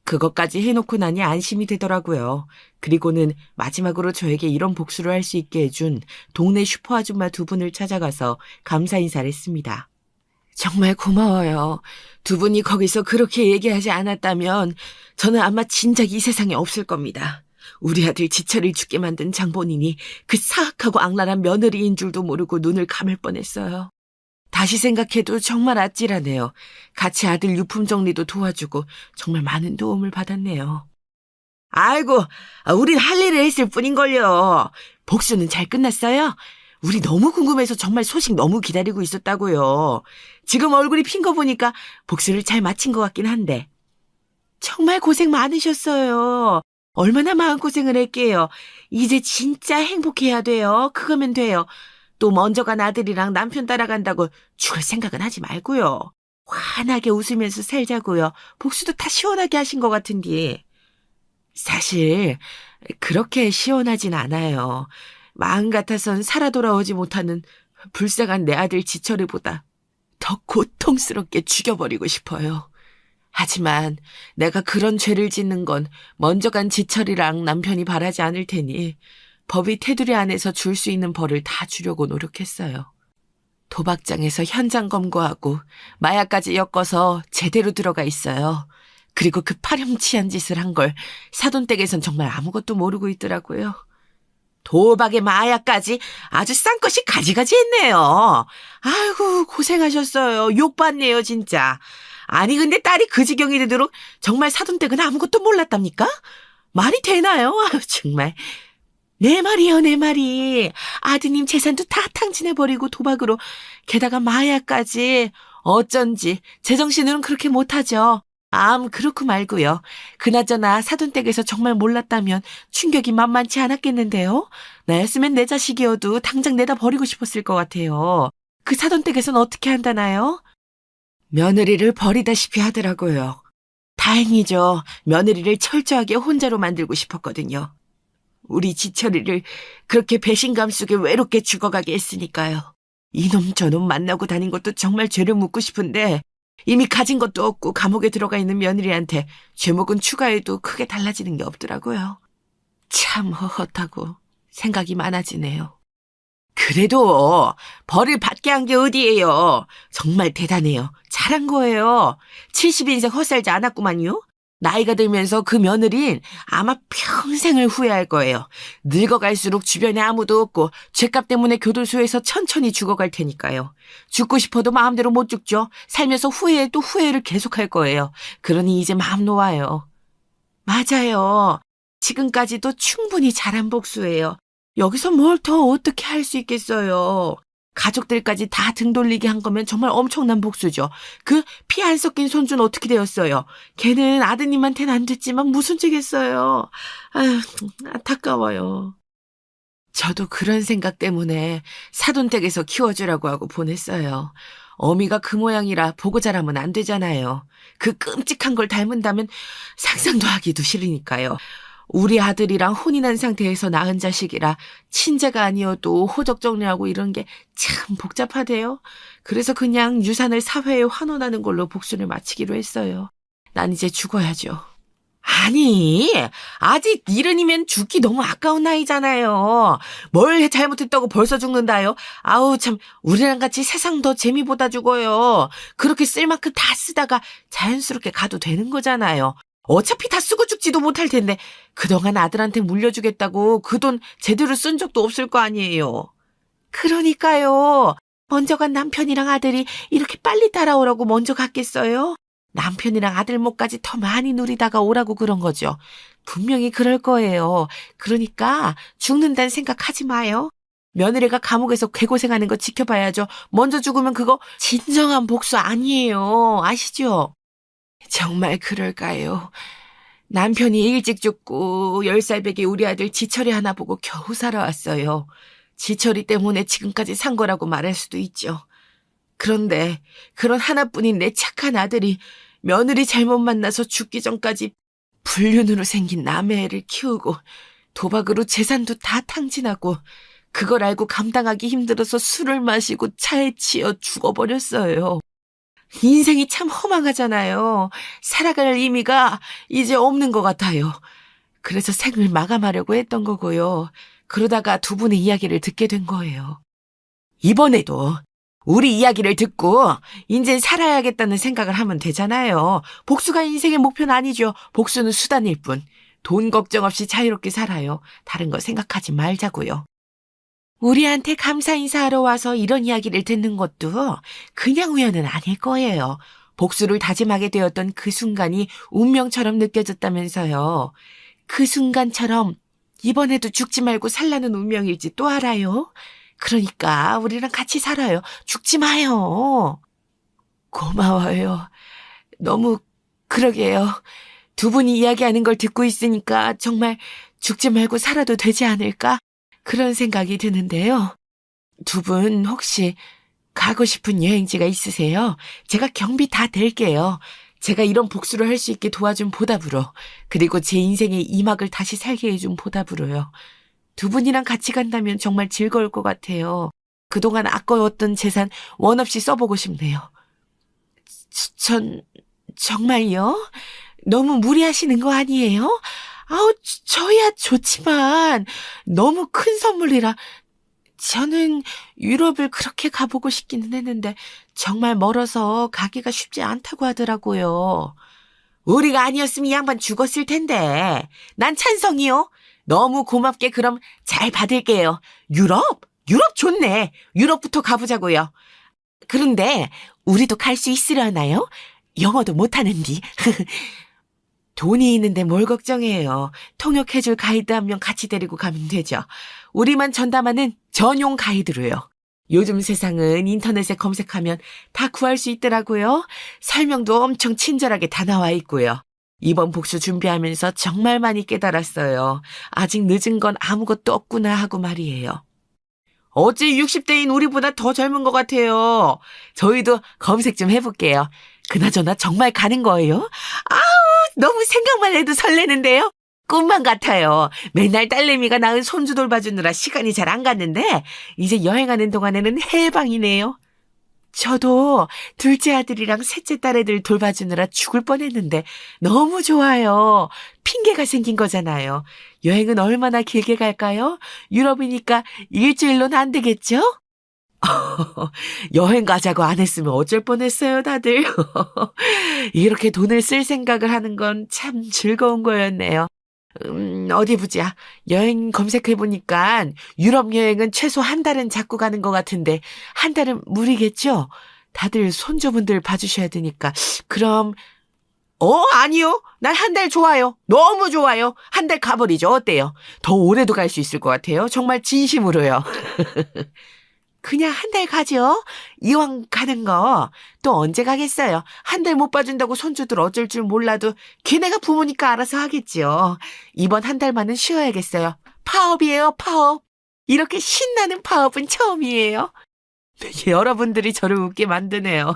그것까지 해놓고 나니 안심이 되더라고요. 그리고는 마지막으로 저에게 이런 복수를 할 수 있게 해준 동네 슈퍼 아줌마 두 분을 찾아가서 감사 인사를 했습니다. 정말 고마워요. 두 분이 거기서 그렇게 얘기하지 않았다면 저는 아마 진작 이 세상에 없을 겁니다. 우리 아들 지철을 죽게 만든 장본인이 그 사악하고 악랄한 며느리인 줄도 모르고 눈을 감을 뻔했어요. 다시 생각해도 정말 아찔하네요. 같이 아들 유품 정리도 도와주고 정말 많은 도움을 받았네요. 아이고, 우린 할 일을 했을 뿐인걸요. 복수는 잘 끝났어요? 우리 너무 궁금해서 정말 소식 너무 기다리고 있었다고요. 지금 얼굴이 핀 거 보니까 복수를 잘 마친 것 같긴 한데. 정말 고생 많으셨어요. 얼마나 마음고생을 했게요. 이제 진짜 행복해야 돼요. 그거면 돼요. 또 먼저 간 아들이랑 남편 따라간다고 죽을 생각은 하지 말고요. 환하게 웃으면서 살자고요. 복수도 다 시원하게 하신 것 같은데. 사실 그렇게 시원하진 않아요. 마음 같아선 살아 돌아오지 못하는 불쌍한 내 아들 지철이보다 더 고통스럽게 죽여버리고 싶어요. 하지만 내가 그런 죄를 짓는 건 먼저 간 지철이랑 남편이 바라지 않을 테니 법이 테두리 안에서 줄 수 있는 벌을 다 주려고 노력했어요. 도박장에서 현장 검거하고 마약까지 엮어서 제대로 들어가 있어요. 그리고 그 파렴치한 짓을 한 걸 사돈댁에선 정말 아무것도 모르고 있더라고요. 도박에 마약까지 아주 싼 것이 가지가지 했네요. 아이고 고생하셨어요. 욕받네요 진짜. 아니 근데 딸이 그 지경이 되도록 정말 사돈댁은 아무것도 몰랐답니까? 말이 되나요? 아유 정말. 내 말이요 내 말이. 아드님 재산도 다 탕진해버리고 도박으로 게다가 마약까지. 어쩐지 제정신으로는 그렇게 못하죠. 그렇고 말고요. 그나저나 사돈댁에서 정말 몰랐다면 충격이 만만치 않았겠는데요. 나였으면 내 자식이어도 당장 내다 버리고 싶었을 것 같아요. 그 사돈댁에서는 어떻게 한다나요? 며느리를 버리다시피 하더라고요. 다행이죠. 며느리를 철저하게 혼자로 만들고 싶었거든요. 우리 지철이를 그렇게 배신감 속에 외롭게 죽어가게 했으니까요. 이놈 저놈 만나고 다닌 것도 정말 죄를 묻고 싶은데 이미 가진 것도 없고 감옥에 들어가 있는 며느리한테 죄목은 추가해도 크게 달라지는 게 없더라고요. 참 헛헛하고 생각이 많아지네요. 그래도 벌을 받게 한 게 어디예요. 정말 대단해요. 잘한 거예요. 70인생 헛살지 않았구만요. 나이가 들면서 그 며느린 아마 평생을 후회할 거예요. 늙어갈수록 주변에 아무도 없고 죄값 때문에 교도소에서 천천히 죽어갈 테니까요. 죽고 싶어도 마음대로 못 죽죠. 살면서 후회해도 후회를 계속할 거예요. 그러니 이제 마음 놓아요. 맞아요. 지금까지도 충분히 잘한 복수예요. 여기서 뭘 더 어떻게 할 수 있겠어요. 가족들까지 다 등 돌리게 한 거면 정말 엄청난 복수죠. 그 피 안 섞인 손주는 어떻게 되었어요? 걔는 아드님한테는 안 됐지만 무슨 죄겠어요. 아휴, 안타까워요. 저도 그런 생각 때문에 사돈댁에서 키워주라고 하고 보냈어요. 어미가 그 모양이라 보고 자라면 안 되잖아요. 그 끔찍한 걸 닮은다면 상상도 하기도 싫으니까요. 우리 아들이랑 혼인한 상태에서 낳은 자식이라 친자가 아니어도 호적 정리하고 이런 게 참 복잡하대요. 그래서 그냥 유산을 사회에 환원하는 걸로 복수를 마치기로 했어요. 난 이제 죽어야죠. 아니, 아직 70이면 죽기 너무 아까운 나이잖아요. 뭘 잘못했다고 벌써 죽는다요? 아우 참, 우리랑 같이 세상 더 재미보다 죽어요. 그렇게 쓸 만큼 다 쓰다가 자연스럽게 가도 되는 거잖아요. 어차피 다 쓰고 죽지도 못할 텐데 그동안 아들한테 물려주겠다고 그 돈 제대로 쓴 적도 없을 거 아니에요. 그러니까요. 먼저 간 남편이랑 아들이 이렇게 빨리 따라오라고 먼저 갔겠어요? 남편이랑 아들 몫까지 더 많이 누리다가 오라고 그런 거죠. 분명히 그럴 거예요. 그러니까 죽는다는 생각하지 마요. 며느리가 감옥에서 괴고생하는 거 지켜봐야죠. 먼저 죽으면 그거 진정한 복수 아니에요. 아시죠? 정말 그럴까요? 남편이 일찍 죽고 10살 배기 우리 아들 지철이 하나 보고 겨우 살아왔어요. 지철이 때문에 지금까지 산 거라고 말할 수도 있죠. 그런데 그런 하나뿐인 내 착한 아들이 며느리 잘못 만나서 죽기 전까지 불륜으로 생긴 남의 애를 키우고 도박으로 재산도 다 탕진하고 그걸 알고 감당하기 힘들어서 술을 마시고 차에 치여 죽어버렸어요. 인생이 참 허망하잖아요. 살아갈 의미가 이제 없는 것 같아요. 그래서 생을 마감하려고 했던 거고요. 그러다가 두 분의 이야기를 듣게 된 거예요. 이번에도 우리 이야기를 듣고 인젠 살아야겠다는 생각을 하면 되잖아요. 복수가 인생의 목표는 아니죠. 복수는 수단일 뿐. 돈 걱정 없이 자유롭게 살아요. 다른 거 생각하지 말자고요. 우리한테 감사 인사하러 와서 이런 이야기를 듣는 것도 그냥 우연은 아닐 거예요. 복수를 다짐하게 되었던 그 순간이 운명처럼 느껴졌다면서요. 그 순간처럼 이번에도 죽지 말고 살라는 운명일지 또 알아요? 그러니까 우리랑 같이 살아요. 죽지 마요. 고마워요. 너무 그러게요. 두 분이 이야기하는 걸 듣고 있으니까 정말 죽지 말고 살아도 되지 않을까? 그런 생각이 드는데요. 두 분 혹시 가고 싶은 여행지가 있으세요? 제가 경비 다 댈게요. 제가 이런 복수를 할 수 있게 도와준 보답으로, 그리고 제 인생의 이 막을 다시 살게 해준 보답으로요. 두 분이랑 같이 간다면 정말 즐거울 것 같아요. 그동안 아까웠던 재산 원 없이 써보고 싶네요. 정말요? 너무 무리하시는 거 아니에요? 아우, 저야 좋지만 너무 큰 선물이라. 저는 유럽을 그렇게 가보고 싶기는 했는데 정말 멀어서 가기가 쉽지 않다고 하더라고요. 우리가 아니었으면 이 양반 죽었을 텐데. 난 찬성이요. 너무 고맙게 그럼 잘 받을게요. 유럽? 유럽 좋네. 유럽부터 가보자고요. 그런데 우리도 갈 수 있으려나요? 영어도 못하는디. 돈이 있는데 뭘 걱정해요. 통역해줄 가이드 한 명 같이 데리고 가면 되죠. 우리만 전담하는 전용 가이드로요. 요즘 세상은 인터넷에 검색하면 다 구할 수 있더라고요. 설명도 엄청 친절하게 다 나와 있고요. 이번 복수 준비하면서 정말 많이 깨달았어요. 아직 늦은 건 아무것도 없구나 하고 말이에요. 어째 60대인 우리보다 더 젊은 것 같아요. 저희도 검색 좀 해볼게요. 그나저나 정말 가는 거예요? 아우, 너무 생각만 해도 설레는데요. 꿈만 같아요. 맨날 딸내미가 낳은 손주 돌봐주느라 시간이 잘 안 갔는데 이제 여행하는 동안에는 해방이네요. 저도 둘째 아들이랑 셋째 딸애들 돌봐주느라 죽을 뻔했는데 너무 좋아요. 핑계가 생긴 거잖아요. 여행은 얼마나 길게 갈까요? 유럽이니까 일주일로는 안 되겠죠? 여행 가자고 안 했으면 어쩔 뻔했어요, 다들. 이렇게 돈을 쓸 생각을 하는 건 참 즐거운 거였네요. 어디 보자. 여행 검색해보니까 유럽 여행은 최소 한 달은 잡고 가는 것 같은데 한 달은 무리겠죠? 다들 손주분들 봐주셔야 되니까. 그럼 아니요. 난 한 달 좋아요. 너무 좋아요. 한 달 가버리죠. 어때요? 더 오래도 갈 수 있을 것 같아요. 정말 진심으로요. 그냥 한 달 가죠. 이왕 가는 거 또 언제 가겠어요. 한 달 못 봐준다고 손주들 어쩔 줄 몰라도 걔네가 부모니까 알아서 하겠지요. 이번 한 달만은 쉬어야겠어요. 파업이에요, 파업. 이렇게 신나는 파업은 처음이에요. 여러분들이 저를 웃게 만드네요.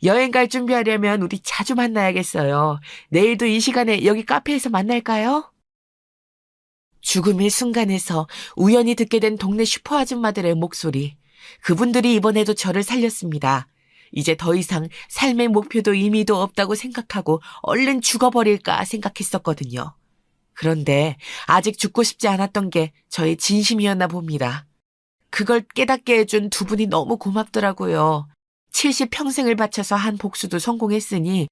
여행 갈 준비하려면 우리 자주 만나야겠어요. 내일도 이 시간에 여기 카페에서 만날까요? 죽음의 순간에서 우연히 듣게 된 동네 슈퍼 아줌마들의 목소리. 그분들이 이번에도 저를 살렸습니다. 이제 더 이상 삶의 목표도 의미도 없다고 생각하고 얼른 죽어버릴까 생각했었거든요. 그런데 아직 죽고 싶지 않았던 게 저의 진심이었나 봅니다. 그걸 깨닫게 해준 두 분이 너무 고맙더라고요. 70평생을 바쳐서 한 복수도 성공했으니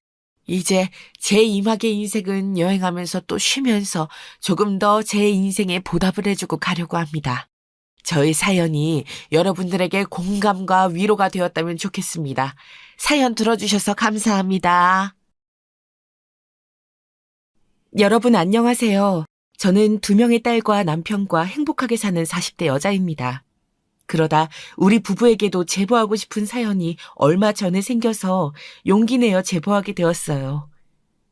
이제 제 이막의 인생은 여행하면서 또 쉬면서 조금 더 제 인생에 보답을 해주고 가려고 합니다. 저의 사연이 여러분들에게 공감과 위로가 되었다면 좋겠습니다. 사연 들어주셔서 감사합니다. 여러분 안녕하세요. 저는 2명의 딸과 남편과 행복하게 사는 40대 여자입니다. 그러다 우리 부부에게도 제보하고 싶은 사연이 얼마 전에 생겨서 용기 내어 제보하게 되었어요.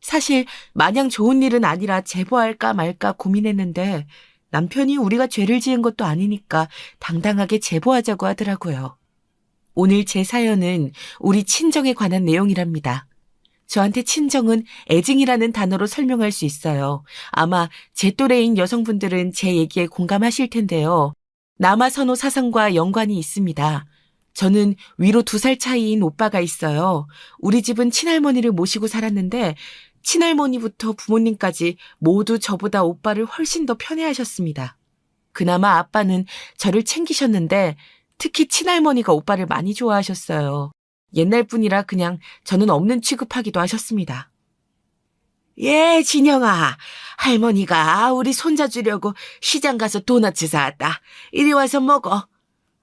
사실 마냥 좋은 일은 아니라 제보할까 말까 고민했는데 남편이 우리가 죄를 지은 것도 아니니까 당당하게 제보하자고 하더라고요. 오늘 제 사연은 우리 친정에 관한 내용이랍니다. 저한테 친정은 애증이라는 단어로 설명할 수 있어요. 아마 제 또래인 여성분들은 제 얘기에 공감하실 텐데요. 남아선호 사상과 연관이 있습니다. 저는 위로 2살 차이인 오빠가 있어요. 우리 집은 친할머니를 모시고 살았는데 친할머니부터 부모님까지 모두 저보다 오빠를 훨씬 더 편애하셨습니다. 그나마 아빠는 저를 챙기셨는데 특히 친할머니가 오빠를 많이 좋아하셨어요. 옛날 분이라 그냥 저는 없는 취급하기도 하셨습니다. 예, 진영아. 할머니가 우리 손자 주려고 시장 가서 도넛 사왔다. 이리 와서 먹어.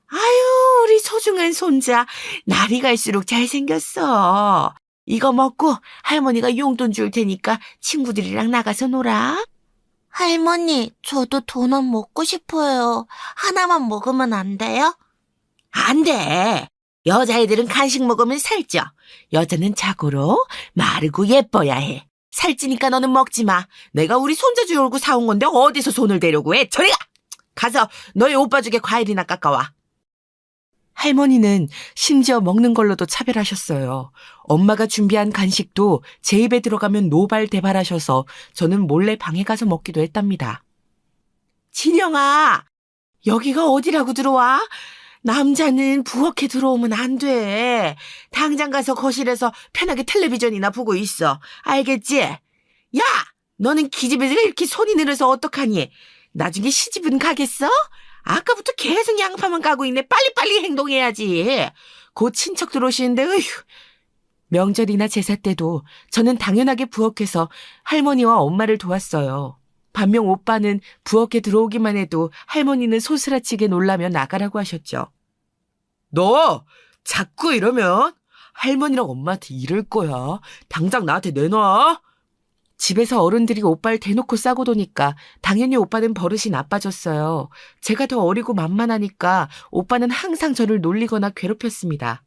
아유, 우리 소중한 손자. 날이 갈수록 잘생겼어. 이거 먹고 할머니가 용돈 줄 테니까 친구들이랑 나가서 놀아. 할머니, 저도 도넛 먹고 싶어요. 하나만 먹으면 안 돼요? 안 돼. 여자애들은 간식 먹으면 살쪄. 여자는 자고로 마르고 예뻐야 해. 살찌니까 너는 먹지 마. 내가 우리 손자 주려고 사온 건데 어디서 손을 대려고 해. 저리 가! 가서 너희 오빠 주게 과일이나 깎아와. 할머니는 심지어 먹는 걸로도 차별하셨어요. 엄마가 준비한 간식도 제 입에 들어가면 노발대발하셔서 저는 몰래 방에 가서 먹기도 했답니다. 진영아, 여기가 어디라고 들어와? 남자는 부엌에 들어오면 안 돼. 당장 가서 거실에서 편하게 텔레비전이나 보고 있어. 알겠지? 야! 너는 기집애가 이렇게 손이 늘어서 어떡하니? 나중에 시집은 가겠어? 아까부터 계속 양파만 까고 있네. 빨리빨리 행동해야지. 곧 친척 들어오시는데, 어휴. 명절이나 제사 때도 저는 당연하게 부엌에서 할머니와 엄마를 도왔어요. 반면 오빠는 부엌에 들어오기만 해도 할머니는 소스라치게 놀라며 나가라고 하셨죠. 너 자꾸 이러면 할머니랑 엄마한테 이럴 거야. 당장 나한테 내놔. 집에서 어른들이 오빠를 대놓고 싸고 도니까 당연히 오빠는 버릇이 나빠졌어요. 제가 더 어리고 만만하니까 오빠는 항상 저를 놀리거나 괴롭혔습니다.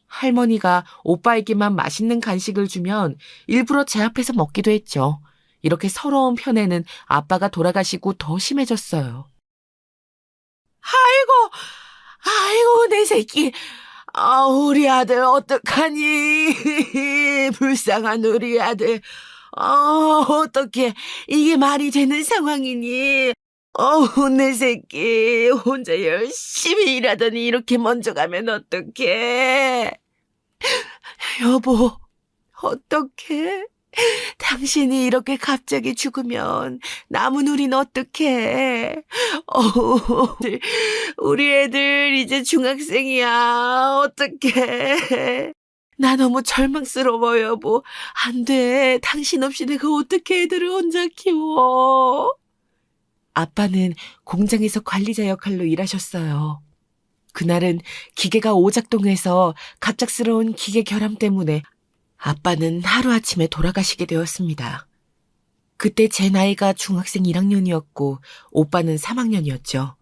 할머니가 오빠에게만 맛있는 간식을 주면 일부러 제 앞에서 먹기도 했죠. 이렇게 서러운 편에는 아빠가 돌아가시고 더 심해졌어요. 아이고, 내 새끼. 우리 아들 어떡하니? 불쌍한 우리 아들. 어떡해. 이게 말이 되는 상황이니? 내 새끼. 혼자 열심히 일하더니 이렇게 먼저 가면 어떡해. 여보, 어떡해? 당신이 이렇게 갑자기 죽으면 남은 우린 어떡해? 우리 애들 이제 중학생이야. 어떡해? 나 너무 절망스러워, 여보. 안 돼. 당신 없이 내가 어떻게 애들을 혼자 키워? 아빠는 공장에서 관리자 역할로 일하셨어요. 그날은 기계가 오작동해서 갑작스러운 기계 결함 때문에 아빠는 하루아침에 돌아가시게 되었습니다. 그때 제 나이가 중학생 1학년이었고 오빠는 3학년이었죠.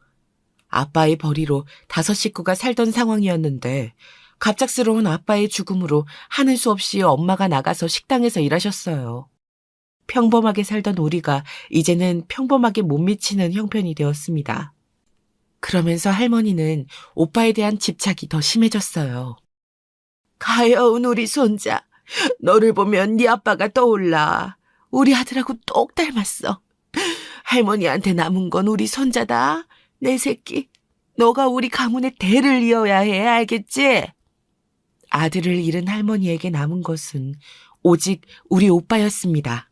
아빠의 벌이로 5 식구가 살던 상황이었는데 갑작스러운 아빠의 죽음으로 하는 수 없이 엄마가 나가서 식당에서 일하셨어요. 평범하게 살던 우리가 이제는 평범하게 못 미치는 형편이 되었습니다. 그러면서 할머니는 오빠에 대한 집착이 더 심해졌어요. 가여운 우리 손자, 너를 보면 네 아빠가 떠올라. 우리 아들하고 똑 닮았어. 할머니한테 남은 건 우리 손자다. 내 새끼, 너가 우리 가문의 대를 이어야 해, 알겠지? 아들을 잃은 할머니에게 남은 것은 오직 우리 오빠였습니다.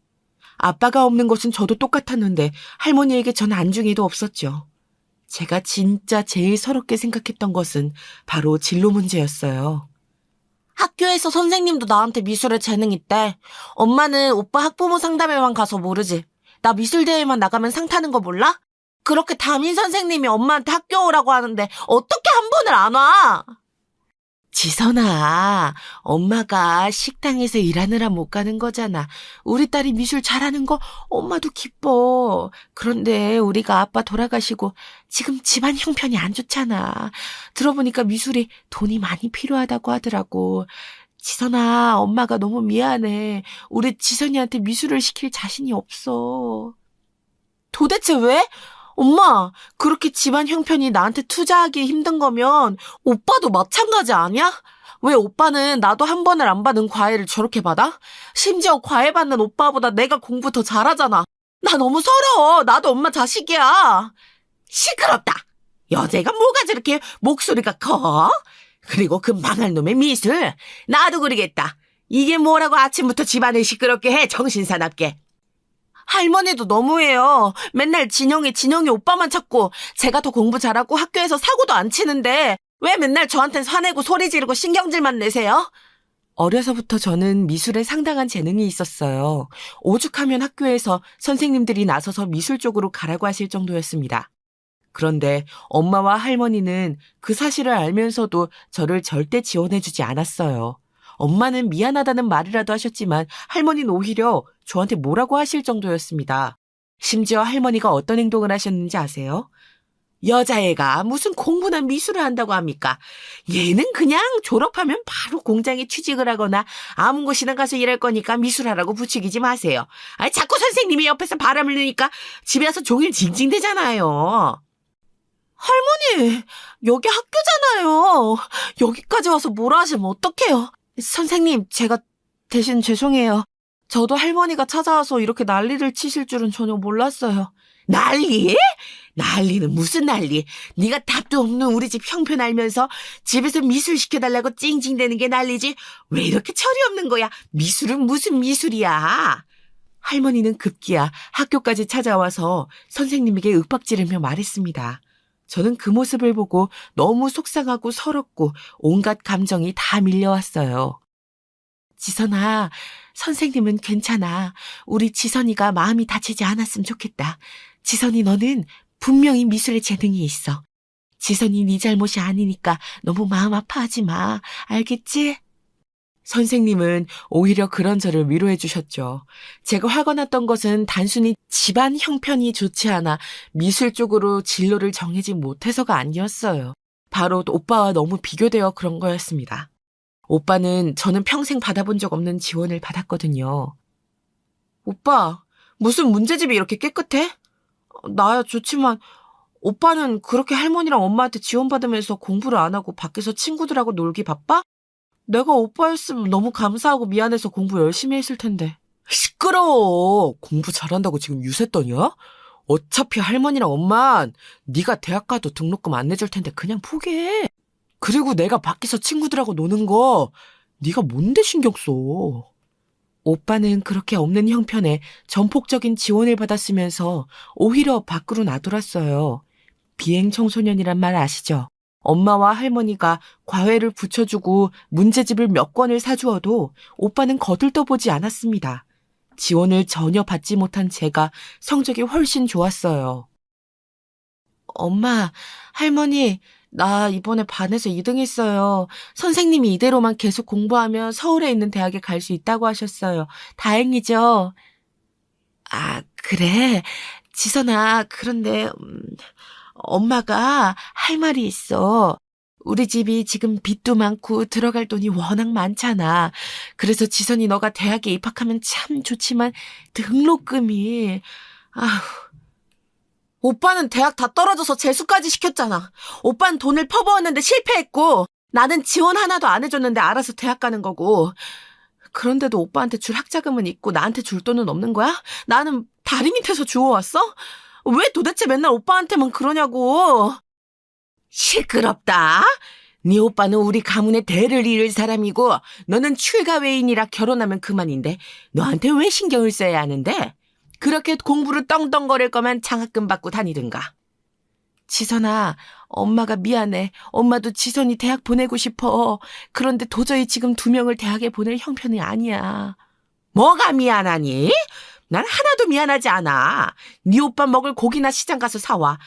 아빠가 없는 것은 저도 똑같았는데 할머니에게 전 안중에도 없었죠. 제가 진짜 제일 서럽게 생각했던 것은 바로 진로 문제였어요. 학교에서 선생님도 나한테 미술에 재능 있대. 엄마는 오빠 학부모 상담회만 가서 모르지. 나 미술대회만 나가면 상 타는 거 몰라? 그렇게 담임 선생님이 엄마한테 학교 오라고 하는데 어떻게 한 번을 안 와? 지선아, 엄마가 식당에서 일하느라 못 가는 거잖아. 우리 딸이 미술 잘하는 거 엄마도 기뻐. 그런데 우리가 아빠 돌아가시고 지금 집안 형편이 안 좋잖아. 들어보니까 미술이 돈이 많이 필요하다고 하더라고. 지선아, 엄마가 너무 미안해. 우리 지선이한테 미술을 시킬 자신이 없어. 도대체 왜? 엄마, 그렇게 집안 형편이 나한테 투자하기 힘든 거면 오빠도 마찬가지 아니야? 왜 오빠는 나도 한 번을 안 받은 과외를 저렇게 받아? 심지어 과외 받는 오빠보다 내가 공부 더 잘하잖아. 나 너무 서러워. 나도 엄마 자식이야. 시끄럽다. 여자가 뭐가 저렇게 목소리가 커? 그리고 그 망할 놈의 미술. 나도 그러겠다. 이게 뭐라고 아침부터 집안을 시끄럽게 해, 정신사납게. 할머니도 너무해요. 맨날 진영이 오빠만 찾고 제가 더 공부 잘하고 학교에서 사고도 안 치는데 왜 맨날 저한텐 화내고 소리 지르고 신경질만 내세요? 어려서부터 저는 미술에 상당한 재능이 있었어요. 오죽하면 학교에서 선생님들이 나서서 미술 쪽으로 가라고 하실 정도였습니다. 그런데 엄마와 할머니는 그 사실을 알면서도 저를 절대 지원해주지 않았어요. 엄마는 미안하다는 말이라도 하셨지만 할머니는 오히려 저한테 뭐라고 하실 정도였습니다. 심지어 할머니가 어떤 행동을 하셨는지 아세요? 여자애가 무슨 공부나 미술을 한다고 합니까? 얘는 그냥 졸업하면 바로 공장에 취직을 하거나 아무 곳이나 가서 일할 거니까 미술하라고 부추기지 마세요. 자꾸 선생님이 옆에서 바람을 넣으니까 집에 와서 종일 징징대잖아요. 할머니, 여기 학교잖아요. 여기까지 와서 뭐라 하시면 어떡해요. 선생님, 제가 대신 죄송해요. 저도 할머니가 찾아와서 이렇게 난리를 치실 줄은 전혀 몰랐어요. 난리? 난리는 무슨 난리? 네가 답도 없는 우리 집 형편 알면서 집에서 미술 시켜달라고 찡찡대는 게 난리지? 왜 이렇게 철이 없는 거야? 미술은 무슨 미술이야? 할머니는 급기야 학교까지 찾아와서 선생님에게 윽박지르며 말했습니다. 저는 그 모습을 보고 너무 속상하고 서럽고 온갖 감정이 다 밀려왔어요. 지선아, 선생님은 괜찮아. 우리 지선이가 마음이 다치지 않았으면 좋겠다. 지선이 너는 분명히 미술에 재능이 있어. 지선이 네 잘못이 아니니까 너무 마음 아파하지 마. 알겠지? 선생님은 오히려 그런 저를 위로해 주셨죠. 제가 화가 났던 것은 단순히 집안 형편이 좋지 않아 미술 쪽으로 진로를 정하지 못해서가 아니었어요. 바로 오빠와 너무 비교되어 그런 거였습니다. 오빠는 저는 평생 받아본 적 없는 지원을 받았거든요. 오빠, 무슨 문제집이 이렇게 깨끗해? 나야 좋지만 오빠는 그렇게 할머니랑 엄마한테 지원받으면서 공부를 안 하고 밖에서 친구들하고 놀기 바빠? 내가 오빠였으면 너무 감사하고 미안해서 공부 열심히 했을 텐데. 시끄러워. 공부 잘한다고 지금 유세 떠냐? 어차피 할머니랑 엄만 네가 대학 가도 등록금 안 내줄 텐데 그냥 포기해. 그리고 내가 밖에서 친구들하고 노는 거 네가 뭔데 신경 써. 오빠는 그렇게 없는 형편에 전폭적인 지원을 받았으면서 오히려 밖으로 나돌았어요. 비행 청소년이란 말 아시죠? 엄마와 할머니가 과외를 붙여주고 문제집을 몇 권을 사주어도 오빠는 거들떠보지 않았습니다. 지원을 전혀 받지 못한 제가 성적이 훨씬 좋았어요. 엄마, 할머니, 나 이번에 반에서 2등 했어요. 선생님이 이대로만 계속 공부하면 서울에 있는 대학에 갈 수 있다고 하셨어요. 다행이죠? 아, 그래? 지선아, 그런데 엄마가 할 말이 있어. 우리 집이 지금 빚도 많고 들어갈 돈이 워낙 많잖아. 그래서 지선이 너가 대학에 입학하면 참 좋지만 등록금이... 아휴. 오빠는 대학 다 떨어져서 재수까지 시켰잖아. 오빠는 돈을 퍼부었는데 실패했고 나는 지원 하나도 안 해줬는데 알아서 대학 가는 거고. 그런데도 오빠한테 줄 학자금은 있고 나한테 줄 돈은 없는 거야? 나는 다리 밑에서 주워왔어? 왜 도대체 맨날 오빠한테만 그러냐고. 시끄럽다. 네 오빠는 우리 가문의 대를 이을 사람이고 너는 출가 외인이라 결혼하면 그만인데 너한테 왜 신경을 써야 하는데? 그렇게 공부를 떵떵거릴 거면 장학금 받고 다니든가. 지선아, 엄마가 미안해. 엄마도 지선이 대학 보내고 싶어. 그런데 도저히 지금 2명을 대학에 보낼 형편이 아니야. 뭐가 미안하니? 난 하나도 미안하지 않아. 네 오빠 먹을 고기나 시장 가서 사와.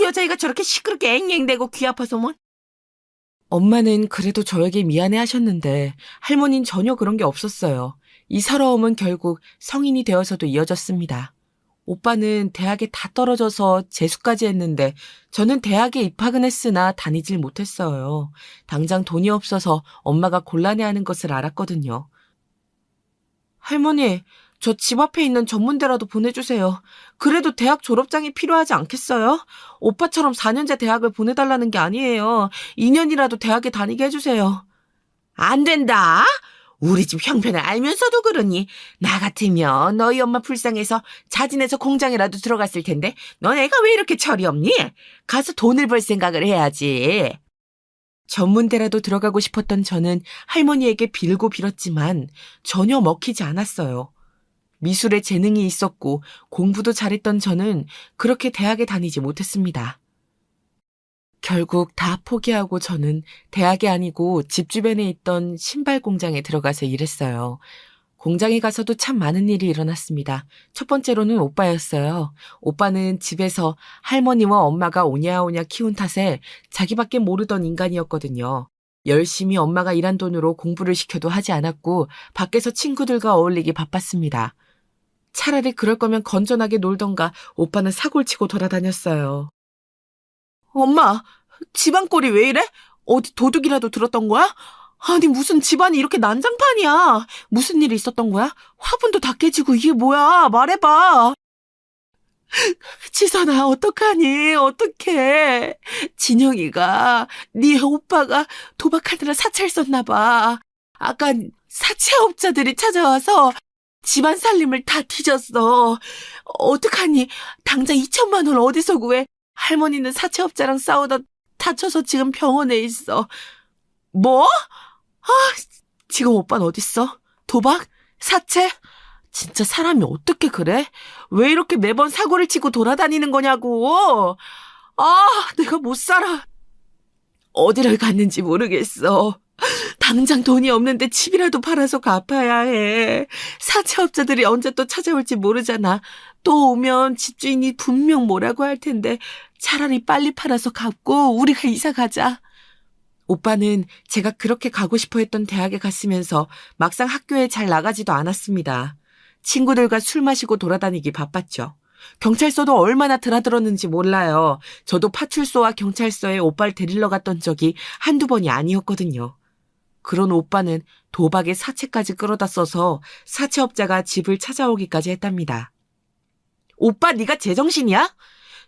여자애가 저렇게 시끄럽게 앵앵대고 귀 아파서 뭐. 엄마는 그래도 저에게 미안해 하셨는데 할머니는 전혀 그런 게 없었어요. 이 서러움은 결국 성인이 되어서도 이어졌습니다. 오빠는 대학에 다 떨어져서 재수까지 했는데 저는 대학에 입학은 했으나 다니질 못했어요. 당장 돈이 없어서 엄마가 곤란해하는 것을 알았거든요. 할머니, 저 집 앞에 있는 전문대라도 보내주세요. 그래도 대학 졸업장이 필요하지 않겠어요? 오빠처럼 4년제 대학을 보내달라는 게 아니에요. 2년이라도 대학에 다니게 해주세요. 안 된다. 우리 집 형편을 알면서도 그러니 나 같으면 너희 엄마 불쌍해서 자진해서 공장이라도 들어갔을 텐데 넌 애가 왜 이렇게 철이 없니? 가서 돈을 벌 생각을 해야지. 전문대라도 들어가고 싶었던 저는 할머니에게 빌고 빌었지만 전혀 먹히지 않았어요. 미술에 재능이 있었고 공부도 잘했던 저는 그렇게 대학에 다니지 못했습니다. 결국 다 포기하고 저는 대학이 아니고 집 주변에 있던 신발 공장에 들어가서 일했어요. 공장에 가서도 참 많은 일이 일어났습니다. 첫 번째로는 오빠였어요. 오빠는 집에서 할머니와 엄마가 오냐오냐 키운 탓에 자기밖에 모르던 인간이었거든요. 열심히 엄마가 일한 돈으로 공부를 시켜도 하지 않았고 밖에서 친구들과 어울리기 바빴습니다. 차라리 그럴 거면 건전하게 놀던가 오빠는 사골치고 돌아다녔어요. 엄마, 집안 꼴이 왜 이래? 어디 도둑이라도 들었던 거야? 아니 무슨 집안이 이렇게 난장판이야. 무슨 일이 있었던 거야? 화분도 다 깨지고 이게 뭐야? 말해봐. 지선아, 어떡하니? 어떡해. 진영이가 네 오빠가 도박하느라 사채를 썼나 봐. 아까 사채업자들이 찾아와서 집안 살림을 다 뒤졌어. 어떡하니? 당장 2천만 원 어디서 구해? 할머니는 사채업자랑 싸우다 다쳐서 지금 병원에 있어. 뭐? 지금 오빠는 어딨어? 도박? 사채? 진짜 사람이 어떻게 그래? 왜 이렇게 매번 사고를 치고 돌아다니는 거냐고. 내가 못 살아. 어디를 갔는지 모르겠어. 당장 돈이 없는데 집이라도 팔아서 갚아야 해. 사채업자들이 언제 또 찾아올지 모르잖아. 또 오면 집주인이 분명 뭐라고 할 텐데 차라리 빨리 팔아서 갚고 우리가 이사 가자. 오빠는 제가 그렇게 가고 싶어 했던 대학에 갔으면서 막상 학교에 잘 나가지도 않았습니다. 친구들과 술 마시고 돌아다니기 바빴죠. 경찰서도 얼마나 드나들었는지 몰라요. 저도 파출소와 경찰서에 오빠를 데리러 갔던 적이 한두 번이 아니었거든요. 그런 오빠는 도박에 사채까지 끌어다 써서 사채업자가 집을 찾아오기까지 했답니다. 오빠 네가 제정신이야?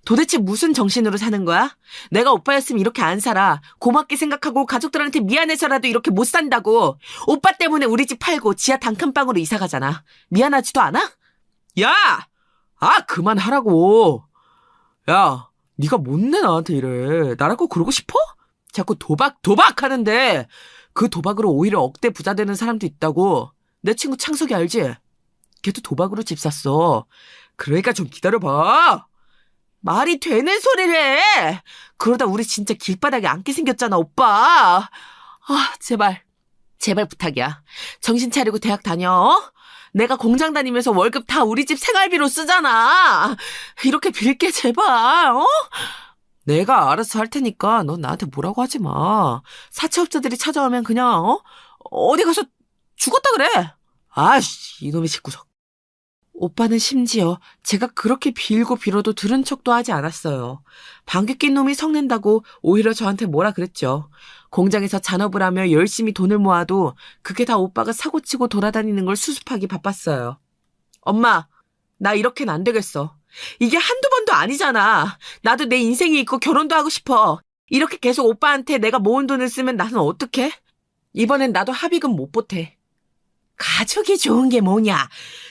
도대체 무슨 정신으로 사는 거야? 내가 오빠였으면 이렇게 안 살아. 고맙게 생각하고 가족들한테 미안해서라도 이렇게 못 산다고. 오빠 때문에 우리 집 팔고 지하 단칸방으로 이사 가잖아. 미안하지도 않아? 야! 그만하라고. 야, 네가 뭔데 나한테 이래. 나라고 그러고 싶어? 자꾸 도박 하는데 그 도박으로 오히려 억대 부자 되는 사람도 있다고. 내 친구 창석이 알지? 걔도 도박으로 집 샀어. 그러니까 좀 기다려봐. 말이 되는 소리를 해. 그러다 우리 진짜 길바닥에 앉게 생겼잖아, 오빠. 제발 부탁이야. 정신 차리고 대학 다녀. 내가 공장 다니면서 월급 다 우리 집 생활비로 쓰잖아. 이렇게 빌게 제발. 내가 알아서 할 테니까 넌 나한테 뭐라고 하지 마. 사채업자들이 찾아오면 그냥 어디 가서 죽었다 그래. 이놈의 집구석. 오빠는 심지어 제가 그렇게 빌고 빌어도 들은 척도 하지 않았어요. 방귀 낀 놈이 성낸다고 오히려 저한테 뭐라 그랬죠. 공장에서 잔업을 하며 열심히 돈을 모아도 그게 다 오빠가 사고치고 돌아다니는 걸 수습하기 바빴어요. 엄마, 나 이렇게는 안 되겠어. 이게 한두 번도 아니잖아. 나도 내 인생이 있고 결혼도 하고 싶어. 이렇게 계속 오빠한테 내가 모은 돈을 쓰면 나는 어떡해? 이번엔 나도 합의금 못 보태. 가족이 좋은 게 뭐냐?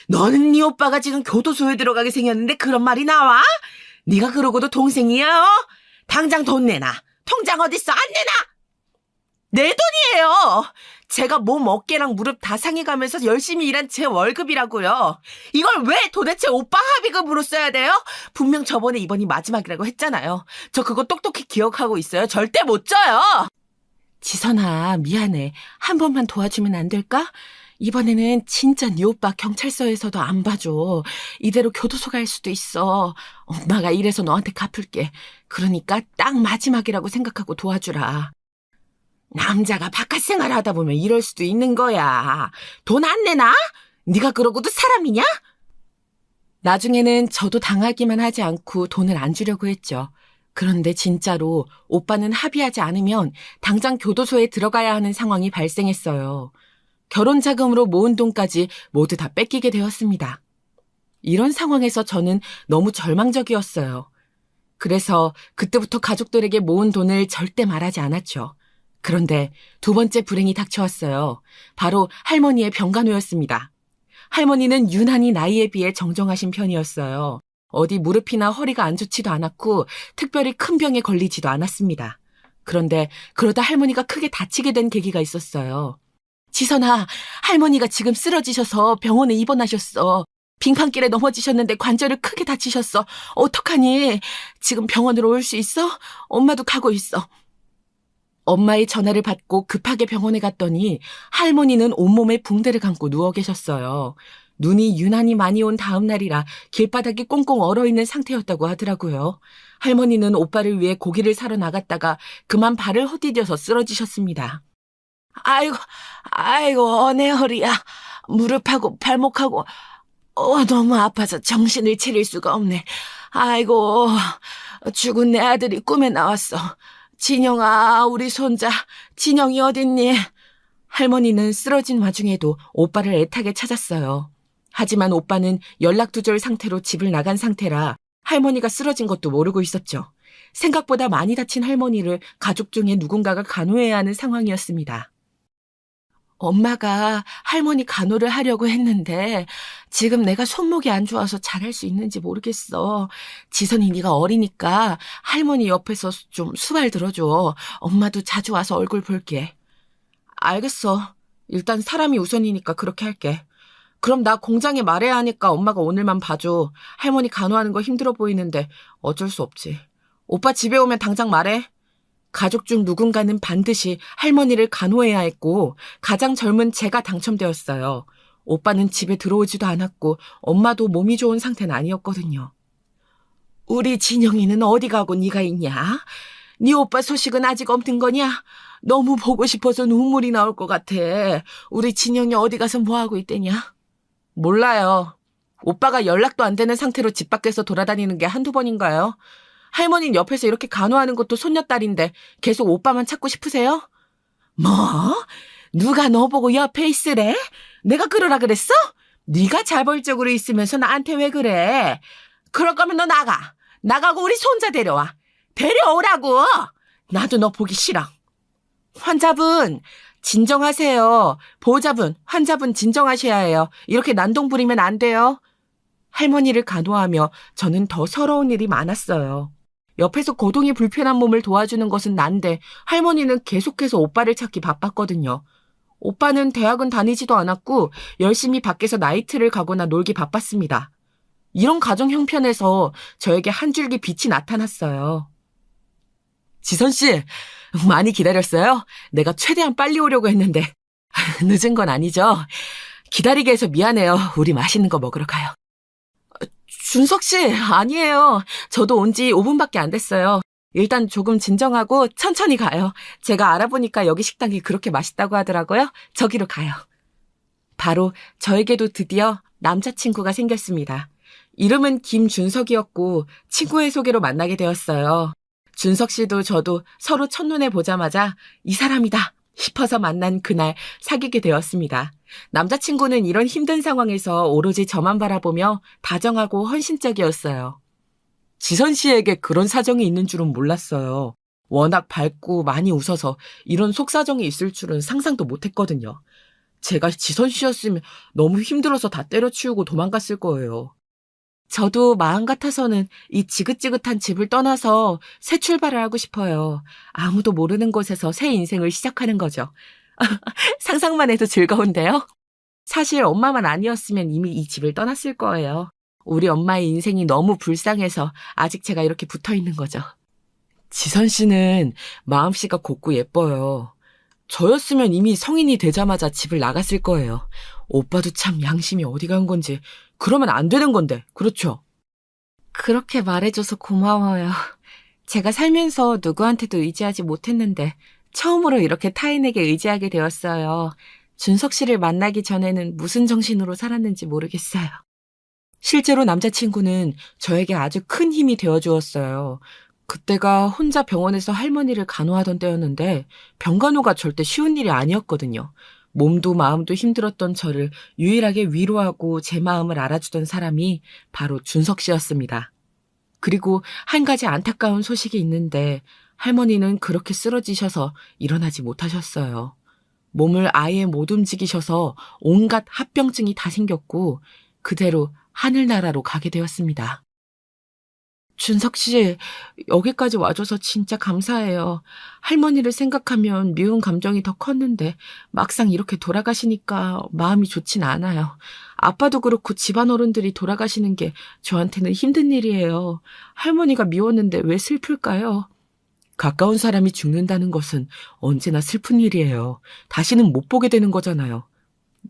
너는 네 오빠가 지금 교도소에 들어가게 생겼는데 그런 말이 나와? 네가 그러고도 동생이야? 당장 돈 내놔. 통장 어딨어? 안 내놔? 내 돈이에요. 제가 몸 어깨랑 무릎 다 상해가면서 열심히 일한 제 월급이라고요. 이걸 왜 도대체 오빠 합의금으로 써야 돼요? 분명 저번에 이번이 마지막이라고 했잖아요. 저 그거 똑똑히 기억하고 있어요. 절대 못 져요. 지선아, 미안해. 한 번만 도와주면 안 될까? 이번에는 진짜 네 오빠 경찰서에서도 안 봐줘. 이대로 교도소 갈 수도 있어. 엄마가 이래서 너한테 갚을게. 그러니까 딱 마지막이라고 생각하고 도와주라. 남자가 바깥 생활하다 보면 이럴 수도 있는 거야. 돈 안 내나? 네가 그러고도 사람이냐? 나중에는 저도 당하기만 하지 않고 돈을 안 주려고 했죠. 그런데 진짜로 오빠는 합의하지 않으면 당장 교도소에 들어가야 하는 상황이 발생했어요. 결혼 자금으로 모은 돈까지 모두 다 뺏기게 되었습니다. 이런 상황에서 저는 너무 절망적이었어요. 그래서 그때부터 가족들에게 모은 돈을 절대 말하지 않았죠. 그런데 두 번째 불행이 닥쳐왔어요. 바로 할머니의 병간호였습니다. 할머니는 유난히 나이에 비해 정정하신 편이었어요. 어디 무릎이나 허리가 안 좋지도 않았고 특별히 큰 병에 걸리지도 않았습니다. 그런데 그러다 할머니가 크게 다치게 된 계기가 있었어요. 지선아, 할머니가 지금 쓰러지셔서 병원에 입원하셨어. 빙판길에 넘어지셨는데 관절을 크게 다치셨어. 어떡하니? 지금 병원으로 올 수 있어? 엄마도 가고 있어. 엄마의 전화를 받고 급하게 병원에 갔더니 할머니는 온몸에 붕대를 감고 누워 계셨어요. 눈이 유난히 많이 온 다음 날이라 길바닥이 꽁꽁 얼어있는 상태였다고 하더라고요. 할머니는 오빠를 위해 고기를 사러 나갔다가 그만 발을 헛디뎌서 쓰러지셨습니다. 아이고, 내 허리야. 무릎하고 발목하고 너무 아파서 정신을 차릴 수가 없네. 아이고, 죽은 내 아들이 꿈에 나왔어. 진영아, 우리 손자, 진영이 어딨니? 할머니는 쓰러진 와중에도 오빠를 애타게 찾았어요. 하지만 오빠는 연락두절 상태로 집을 나간 상태라 할머니가 쓰러진 것도 모르고 있었죠. 생각보다 많이 다친 할머니를 가족 중에 누군가가 간호해야 하는 상황이었습니다. 엄마가 할머니 간호를 하려고 했는데 지금 내가 손목이 안 좋아서 잘할 수 있는지 모르겠어. 지선이 네가 어리니까 할머니 옆에서 좀 수발 들어줘. 엄마도 자주 와서 얼굴 볼게. 알겠어. 일단 사람이 우선이니까 그렇게 할게. 그럼 나 공장에 말해야 하니까 엄마가 오늘만 봐줘. 할머니 간호하는 거 힘들어 보이는데 어쩔 수 없지. 오빠 집에 오면 당장 말해. 가족 중 누군가는 반드시 할머니를 간호해야 했고 가장 젊은 제가 당첨되었어요. 오빠는 집에 들어오지도 않았고 엄마도 몸이 좋은 상태는 아니었거든요. 우리 진영이는 어디 가고 네가 있냐? 네 오빠 소식은 아직 없는 거냐? 너무 보고 싶어서 눈물이 나올 것 같아. 우리 진영이 어디 가서 뭐하고 있대냐? 몰라요. 오빠가 연락도 안 되는 상태로 집 밖에서 돌아다니는 게 한두 번인가요? 할머니는 옆에서 이렇게 간호하는 것도 손녀딸인데 계속 오빠만 찾고 싶으세요? 뭐? 누가 너 보고 옆에 있으래? 내가 그러라 그랬어? 네가 자발적으로 있으면서 나한테 왜 그래? 그럴 거면 너 나가. 나가고 우리 손자 데려와. 데려오라고. 나도 너 보기 싫어. 환자분 진정하세요. 보호자분, 환자분 진정하셔야 해요. 이렇게 난동 부리면 안 돼요. 할머니를 간호하며 저는 더 서러운 일이 많았어요. 옆에서 거동이 불편한 몸을 도와주는 것은 난데 할머니는 계속해서 오빠를 찾기 바빴거든요. 오빠는 대학은 다니지도 않았고 열심히 밖에서 나이트를 가거나 놀기 바빴습니다. 이런 가정 형편에서 저에게 한 줄기 빛이 나타났어요. 지선 씨, 많이 기다렸어요? 내가 최대한 빨리 오려고 했는데 늦은 건 아니죠? 기다리게 해서 미안해요. 우리 맛있는 거 먹으러 가요. 준석 씨, 아니에요. 저도 온 지 5분밖에 안 됐어요. 일단 조금 진정하고 천천히 가요. 제가 알아보니까 여기 식당이 그렇게 맛있다고 하더라고요. 저기로 가요. 바로 저에게도 드디어 남자친구가 생겼습니다. 이름은 김준석이었고 친구의 소개로 만나게 되었어요. 준석 씨도 저도 서로 첫눈에 보자마자 이 사람이다 싶어서 만난 그날 사귀게 되었습니다. 남자친구는 이런 힘든 상황에서 오로지 저만 바라보며 다정하고 헌신적이었어요. 지선 씨에게 그런 사정이 있는 줄은 몰랐어요. 워낙 밝고 많이 웃어서 이런 속사정이 있을 줄은 상상도 못했거든요. 제가 지선 씨였으면 너무 힘들어서 다 때려치우고 도망갔을 거예요. 저도 마음 같아서는 이 지긋지긋한 집을 떠나서 새 출발을 하고 싶어요. 아무도 모르는 곳에서 새 인생을 시작하는 거죠. 상상만 해도 즐거운데요? 사실 엄마만 아니었으면 이미 이 집을 떠났을 거예요. 우리 엄마의 인생이 너무 불쌍해서 아직 제가 이렇게 붙어 있는 거죠. 지선 씨는 마음씨가 곱고 예뻐요. 저였으면 이미 성인이 되자마자 집을 나갔을 거예요. 오빠도 참 양심이 어디 간 건지. 그러면 안 되는 건데, 그렇죠? 그렇게 말해줘서 고마워요. 제가 살면서 누구한테도 의지하지 못했는데 처음으로 이렇게 타인에게 의지하게 되었어요. 준석 씨를 만나기 전에는 무슨 정신으로 살았는지 모르겠어요. 실제로 남자친구는 저에게 아주 큰 힘이 되어주었어요. 그때가 혼자 병원에서 할머니를 간호하던 때였는데 병간호가 절대 쉬운 일이 아니었거든요. 몸도 마음도 힘들었던 저를 유일하게 위로하고 제 마음을 알아주던 사람이 바로 준석 씨였습니다. 그리고 한 가지 안타까운 소식이 있는데 할머니는 그렇게 쓰러지셔서 일어나지 못하셨어요. 몸을 아예 못 움직이셔서 온갖 합병증이 다 생겼고 그대로 하늘나라로 가게 되었습니다. 준석 씨, 여기까지 와줘서 진짜 감사해요. 할머니를 생각하면 미운 감정이 더 컸는데 막상 이렇게 돌아가시니까 마음이 좋진 않아요. 아빠도 그렇고 집안 어른들이 돌아가시는 게 저한테는 힘든 일이에요. 할머니가 미웠는데 왜 슬플까요? 가까운 사람이 죽는다는 것은 언제나 슬픈 일이에요. 다시는 못 보게 되는 거잖아요.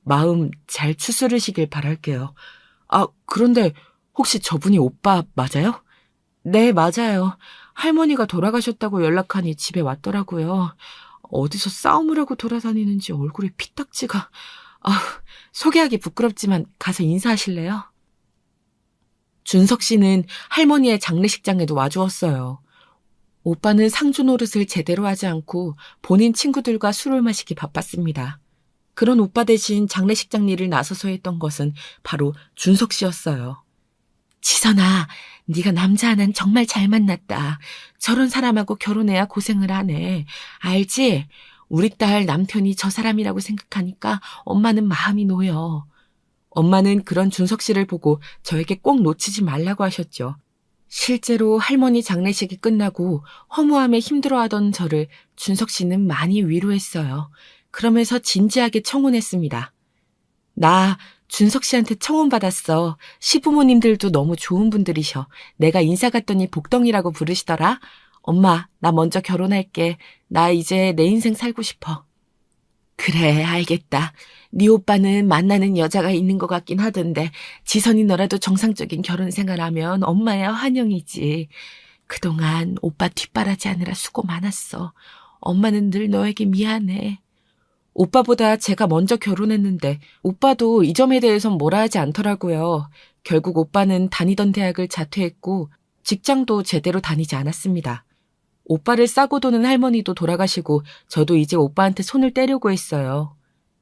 마음 잘 추스르시길 바랄게요. 아, 그런데 혹시 저분이 오빠 맞아요? 네, 맞아요. 할머니가 돌아가셨다고 연락하니 집에 왔더라고요. 어디서 싸움을 하고 돌아다니는지 얼굴에 피딱지가... 소개하기 부끄럽지만 가서 인사하실래요? 준석 씨는 할머니의 장례식장에도 와주었어요. 오빠는 상주 노릇을 제대로 하지 않고 본인 친구들과 술을 마시기 바빴습니다. 그런 오빠 대신 장례식장 일을 나서서 했던 것은 바로 준석 씨였어요. 지선아, 네가 남자 하나는 정말 잘 만났다. 저런 사람하고 결혼해야 고생을 하네. 알지? 우리 딸 남편이 저 사람이라고 생각하니까 엄마는 마음이 놓여. 엄마는 그런 준석 씨를 보고 저에게 꼭 놓치지 말라고 하셨죠. 실제로 할머니 장례식이 끝나고 허무함에 힘들어하던 저를 준석 씨는 많이 위로했어요. 그러면서 진지하게 청혼했습니다. 나 준석 씨한테 청혼받았어. 시부모님들도 너무 좋은 분들이셔. 내가 인사 갔더니 복덩이라고 부르시더라. 엄마, 나 먼저 결혼할게. 나 이제 내 인생 살고 싶어. 그래, 알겠다. 네 오빠는 만나는 여자가 있는 것 같긴 하던데 지선이 너라도 정상적인 결혼 생활하면 엄마야 환영이지. 그동안 오빠 뒷바라지 하느라 수고 많았어. 엄마는 늘 너에게 미안해. 오빠보다 제가 먼저 결혼했는데 오빠도 이 점에 대해선 뭐라 하지 않더라고요. 결국 오빠는 다니던 대학을 자퇴했고 직장도 제대로 다니지 않았습니다. 오빠를 싸고 도는 할머니도 돌아가시고 저도 이제 오빠한테 손을 떼려고 했어요.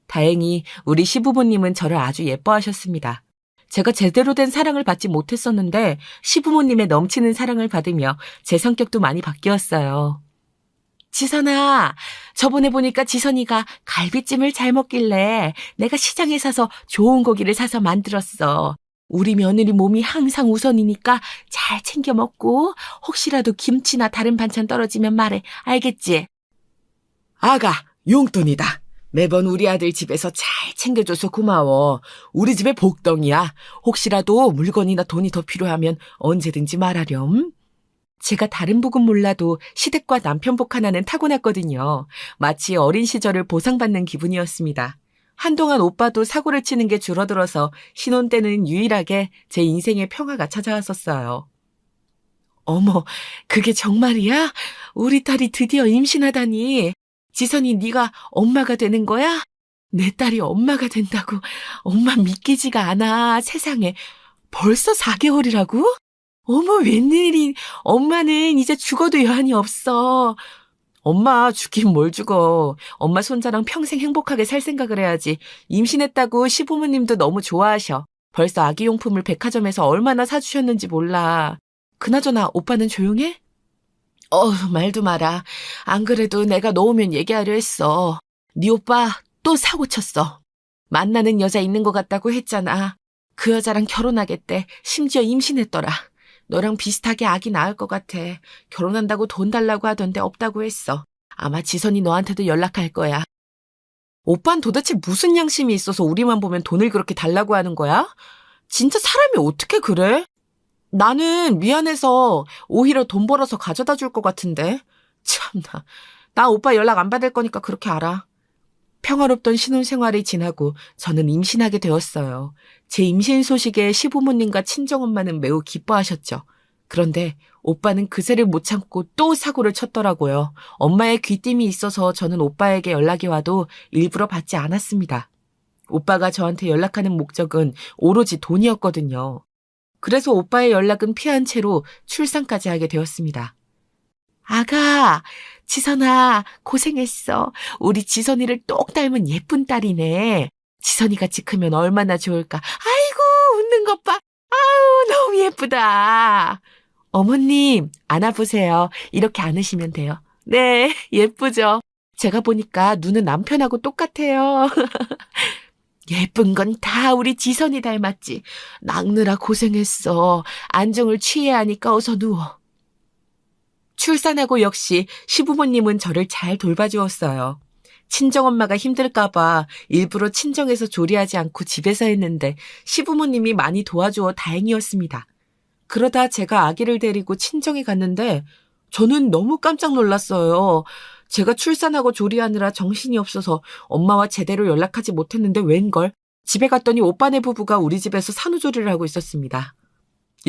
다행히 우리 시부모님은 저를 아주 예뻐하셨습니다. 제가 제대로 된 사랑을 받지 못했었는데 시부모님의 넘치는 사랑을 받으며 제 성격도 많이 바뀌었어요. 지선아, 저번에 보니까 지선이가 갈비찜을 잘 먹길래 내가 시장에 사서 좋은 고기를 사서 만들었어. 우리 며느리 몸이 항상 우선이니까 잘 챙겨 먹고 혹시라도 김치나 다른 반찬 떨어지면 말해. 알겠지? 아가, 용돈이다. 매번 우리 아들 집에서 잘 챙겨줘서 고마워. 우리 집에 복덩이야. 혹시라도 물건이나 돈이 더 필요하면 언제든지 말하렴. 제가 다른 복은 몰라도 시댁과 남편복 하나는 타고났거든요. 마치 어린 시절을 보상받는 기분이었습니다. 한동안 오빠도 사고를 치는 게 줄어들어서 신혼 때는 유일하게 제 인생에 평화가 찾아왔었어요. 어머, 그게 정말이야? 우리 딸이 드디어 임신하다니. 지선이 네가 엄마가 되는 거야? 내 딸이 엄마가 된다고. 엄마 믿기지가 않아. 세상에. 벌써 4개월이라고? 어머, 웬일이. 엄마는 이제 죽어도 여한이 없어. 엄마 죽긴 뭘 죽어. 엄마 손자랑 평생 행복하게 살 생각을 해야지. 임신했다고 시부모님도 너무 좋아하셔. 벌써 아기용품을 백화점에서 얼마나 사주셨는지 몰라. 그나저나 오빠는 조용해? 말도 마라. 안 그래도 내가 너 오면 얘기하려 했어. 네 오빠 또 사고 쳤어. 만나는 여자 있는 것 같다고 했잖아. 그 여자랑 결혼하겠대. 심지어 임신했더라. 너랑 비슷하게 아기 낳을 것 같아. 결혼한다고 돈 달라고 하던데 없다고 했어. 아마 지선이 너한테도 연락할 거야. 오빤 도대체 무슨 양심이 있어서 우리만 보면 돈을 그렇게 달라고 하는 거야? 진짜 사람이 어떻게 그래? 나는 미안해서 오히려 돈 벌어서 가져다 줄 것 같은데. 참나. 나 오빠 연락 안 받을 거니까 그렇게 알아. 평화롭던 신혼생활이 지나고 저는 임신하게 되었어요. 제 임신 소식에 시부모님과 친정엄마는 매우 기뻐하셨죠. 그런데 오빠는 그새를 못 참고 또 사고를 쳤더라고요. 엄마의 귀띔이 있어서 저는 오빠에게 연락이 와도 일부러 받지 않았습니다. 오빠가 저한테 연락하는 목적은 오로지 돈이었거든요. 그래서 오빠의 연락은 피한 채로 출산까지 하게 되었습니다. 아가, 지선아, 고생했어. 우리 지선이를 똑 닮은 예쁜 딸이네. 지선이같이 크면 얼마나 좋을까. 아이고, 웃는 것 봐. 아우, 너무 예쁘다. 어머님, 안아보세요. 이렇게 안으시면 돼요. 네, 예쁘죠? 제가 보니까 눈은 남편하고 똑같아요. 예쁜 건 다 우리 지선이 닮았지. 낚느라 고생했어. 안정을 취해야 하니까 어서 누워. 출산하고 역시 시부모님은 저를 잘 돌봐주었어요. 친정엄마가 힘들까봐 일부러 친정에서 조리하지 않고 집에서 했는데 시부모님이 많이 도와주어 다행이었습니다. 그러다 제가 아기를 데리고 친정에 갔는데 저는 너무 깜짝 놀랐어요. 제가 출산하고 조리하느라 정신이 없어서 엄마와 제대로 연락하지 못했는데 웬걸? 집에 갔더니 오빠네 부부가 우리 집에서 산후조리를 하고 있었습니다.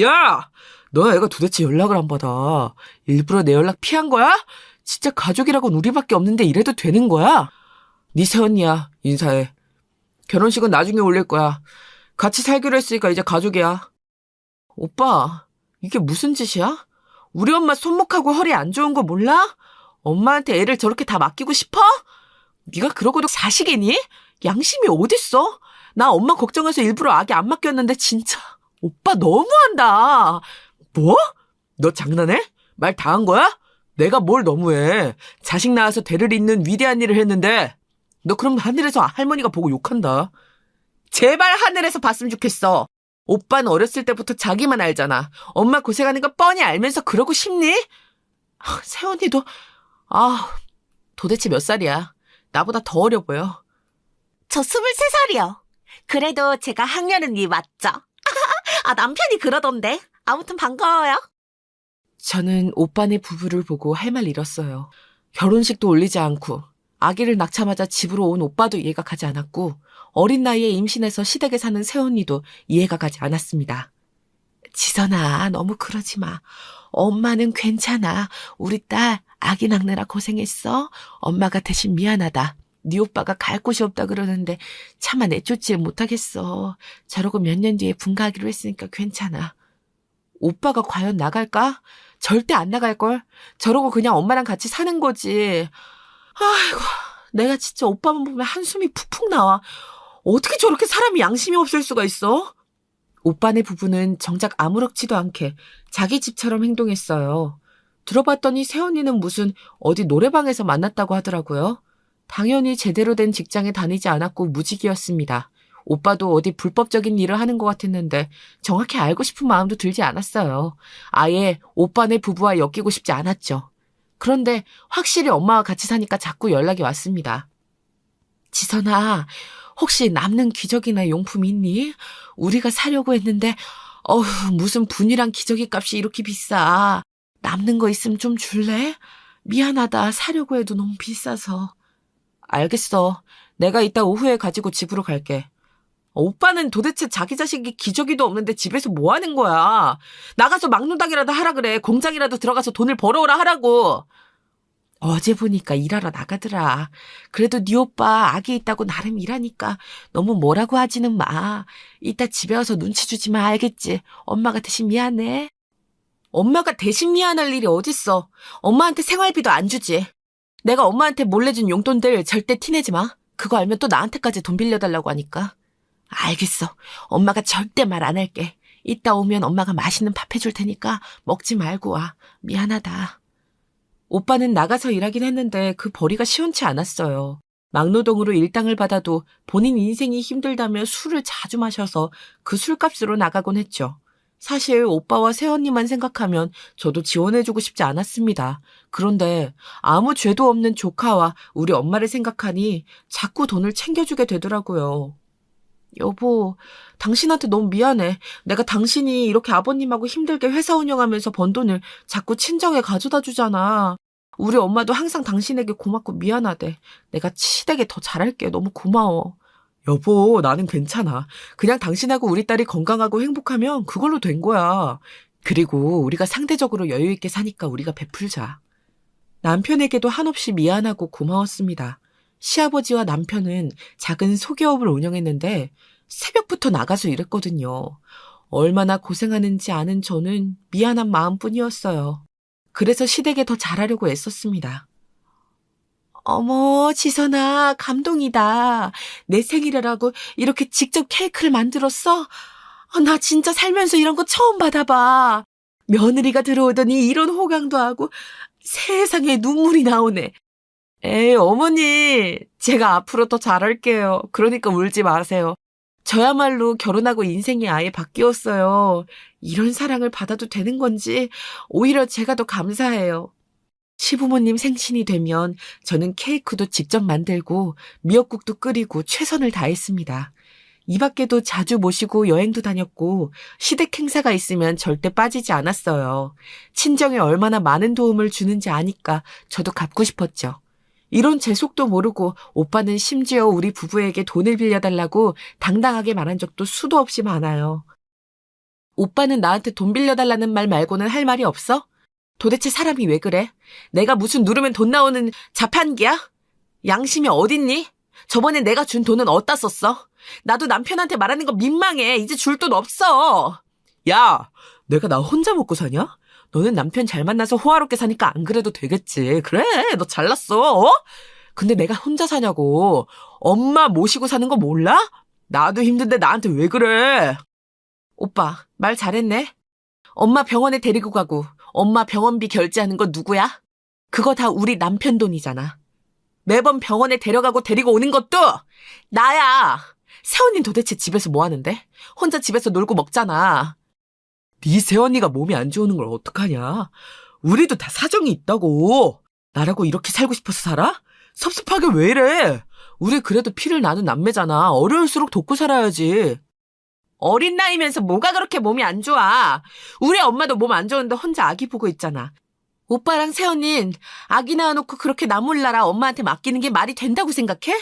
야! 너 애가 도대체 연락을 안 받아. 일부러 내 연락 피한 거야? 진짜 가족이라고는 우리밖에 없는데 이래도 되는 거야? 네 새언니야. 인사해. 결혼식은 나중에 올릴 거야. 같이 살기로 했으니까 이제 가족이야. 오빠, 이게 무슨 짓이야? 우리 엄마 손목하고 허리 안 좋은 거 몰라? 엄마한테 애를 저렇게 다 맡기고 싶어? 네가 그러고도 자식이니? 양심이 어딨어? 나 엄마 걱정해서 일부러 아기 안 맡겼는데 진짜 오빠 너무한다. 뭐? 너 장난해? 말 다 한 거야? 내가 뭘 너무해. 자식 낳아서 대를 잇는 위대한 일을 했는데. 너 그럼 하늘에서 할머니가 보고 욕한다. 제발 하늘에서 봤으면 좋겠어. 오빠는 어렸을 때부터 자기만 알잖아. 엄마 고생하는 거 뻔히 알면서 그러고 싶니? 세연이도 도대체 몇 살이야? 나보다 더 어려 보여. 저 23살이요. 그래도 제가 학년은 위 맞죠? 남편이 그러던데. 아무튼 반가워요. 저는 오빠네 부부를 보고 할 말 잃었어요. 결혼식도 올리지 않고 아기를 낳자마자 집으로 온 오빠도 이해가 가지 않았고 어린 나이에 임신해서 시댁에 사는 새언니도 이해가 가지 않았습니다. 지선아, 너무 그러지 마. 엄마는 괜찮아. 우리 딸 아기 낳느라 고생했어. 엄마가 대신 미안하다. 네 오빠가 갈 곳이 없다 그러는데 차마 내쫓질 못하겠어. 저러고 몇 년 뒤에 분가하기로 했으니까 괜찮아. 오빠가 과연 나갈까? 절대 안 나갈걸. 저러고 그냥 엄마랑 같이 사는 거지. 아이고, 내가 진짜 오빠만 보면 한숨이 푹푹 나와. 어떻게 저렇게 사람이 양심이 없을 수가 있어? 오빠네 부부는 정작 아무렇지도 않게 자기 집처럼 행동했어요. 들어봤더니 새언니는 무슨 어디 노래방에서 만났다고 하더라고요. 당연히 제대로 된 직장에 다니지 않았고 무직이었습니다. 오빠도 어디 불법적인 일을 하는 것 같았는데 정확히 알고 싶은 마음도 들지 않았어요. 아예 오빠네 부부와 엮이고 싶지 않았죠. 그런데 확실히 엄마와 같이 사니까 자꾸 연락이 왔습니다. 지선아, 혹시 남는 기저귀나 용품 있니? 우리가 사려고 했는데 무슨 분이랑 기저귀 값이 이렇게 비싸. 남는 거 있으면 좀 줄래? 미안하다. 사려고 해도 너무 비싸서. 알겠어. 내가 이따 오후에 가지고 집으로 갈게. 오빠는 도대체 자기 자식이 기저귀도 없는데 집에서 뭐 하는 거야? 나가서 막노닥이라도 하라 그래. 공장이라도 들어가서 돈을 벌어오라 하라고. 어제 보니까 일하러 나가더라. 그래도 네 오빠 아기 있다고 나름 일하니까 너무 뭐라고 하지는 마. 이따 집에 와서 눈치 주지 마. 알겠지? 엄마가 대신 미안해. 엄마가 대신 미안할 일이 어딨어. 엄마한테 생활비도 안 주지. 내가 엄마한테 몰래 준 용돈들 절대 티내지 마. 그거 알면 또 나한테까지 돈 빌려달라고 하니까. 알겠어. 엄마가 절대 말 안 할게. 이따 오면 엄마가 맛있는 밥 해줄 테니까 먹지 말고 와. 미안하다. 오빠는 나가서 일하긴 했는데 그 벌이가 시원치 않았어요. 막노동으로 일당을 받아도 본인 인생이 힘들다며 술을 자주 마셔서 그 술값으로 나가곤 했죠. 사실 오빠와 새언니만 생각하면 저도 지원해주고 싶지 않았습니다. 그런데 아무 죄도 없는 조카와 우리 엄마를 생각하니 자꾸 돈을 챙겨주게 되더라고요. 여보, 당신한테 너무 미안해. 내가 당신이 이렇게 아버님하고 힘들게 회사 운영하면서 번 돈을 자꾸 친정에 가져다 주잖아. 우리 엄마도 항상 당신에게 고맙고 미안하대. 내가 시댁에 더 잘할게. 너무 고마워. 여보, 나는 괜찮아. 그냥 당신하고 우리 딸이 건강하고 행복하면 그걸로 된 거야. 그리고 우리가 상대적으로 여유 있게 사니까 우리가 베풀자. 남편에게도 한없이 미안하고 고마웠습니다. 시아버지와 남편은 작은 소기업을 운영했는데 새벽부터 나가서 일했거든요. 얼마나 고생하는지 아는 저는 미안한 마음뿐이었어요. 그래서 시댁에 더 잘하려고 애썼습니다. 어머, 지선아, 감동이다. 내 생일이라고 이렇게 직접 케이크를 만들었어? 나 진짜 살면서 이런 거 처음 받아봐. 며느리가 들어오더니 이런 호강도 하고 세상에 눈물이 나오네. 에이, 어머니, 제가 앞으로 더 잘할게요. 그러니까 울지 마세요. 저야말로 결혼하고 인생이 아예 바뀌었어요. 이런 사랑을 받아도 되는 건지 오히려 제가 더 감사해요. 시부모님 생신이 되면 저는 케이크도 직접 만들고 미역국도 끓이고 최선을 다했습니다. 이 밖에도 자주 모시고 여행도 다녔고 시댁 행사가 있으면 절대 빠지지 않았어요. 친정에 얼마나 많은 도움을 주는지 아니까 저도 갚고 싶었죠. 이런 제 속도 모르고 오빠는 심지어 우리 부부에게 돈을 빌려달라고 당당하게 말한 적도 수도 없이 많아요. 오빠는 나한테 돈 빌려달라는 말 말고는 할 말이 없어? 도대체 사람이 왜 그래? 내가 무슨 누르면 돈 나오는 자판기야? 양심이 어딨니? 저번에 내가 준 돈은 어디다 썼어? 나도 남편한테 말하는 거 민망해. 이제 줄 돈 없어. 야, 내가 나 혼자 먹고 사냐? 너는 남편 잘 만나서 호화롭게 사니까 안 그래도 되겠지. 그래, 너 잘났어. 어? 근데 내가 혼자 사냐고. 엄마 모시고 사는 거 몰라? 나도 힘든데 나한테 왜 그래? 오빠, 말 잘했네. 엄마 병원에 데리고 가고 엄마 병원비 결제하는 건 누구야? 그거 다 우리 남편 돈이잖아. 매번 병원에 데려가고 데리고 오는 것도 나야. 새언니는 도대체 집에서 뭐 하는데? 혼자 집에서 놀고 먹잖아. 네 새언니가 몸이 안 좋은 걸 어떡하냐? 우리도 다 사정이 있다고. 나라고 이렇게 살고 싶어서 살아? 섭섭하게 왜 이래? 우리 그래도 피를 나눈 남매잖아. 어려울수록 돕고 살아야지. 어린 나이면서 뭐가 그렇게 몸이 안 좋아. 우리 엄마도 몸 안 좋은데 혼자 아기 보고 있잖아. 오빠랑 새언니는 아기 낳아놓고 그렇게 나 몰라라 엄마한테 맡기는 게 말이 된다고 생각해?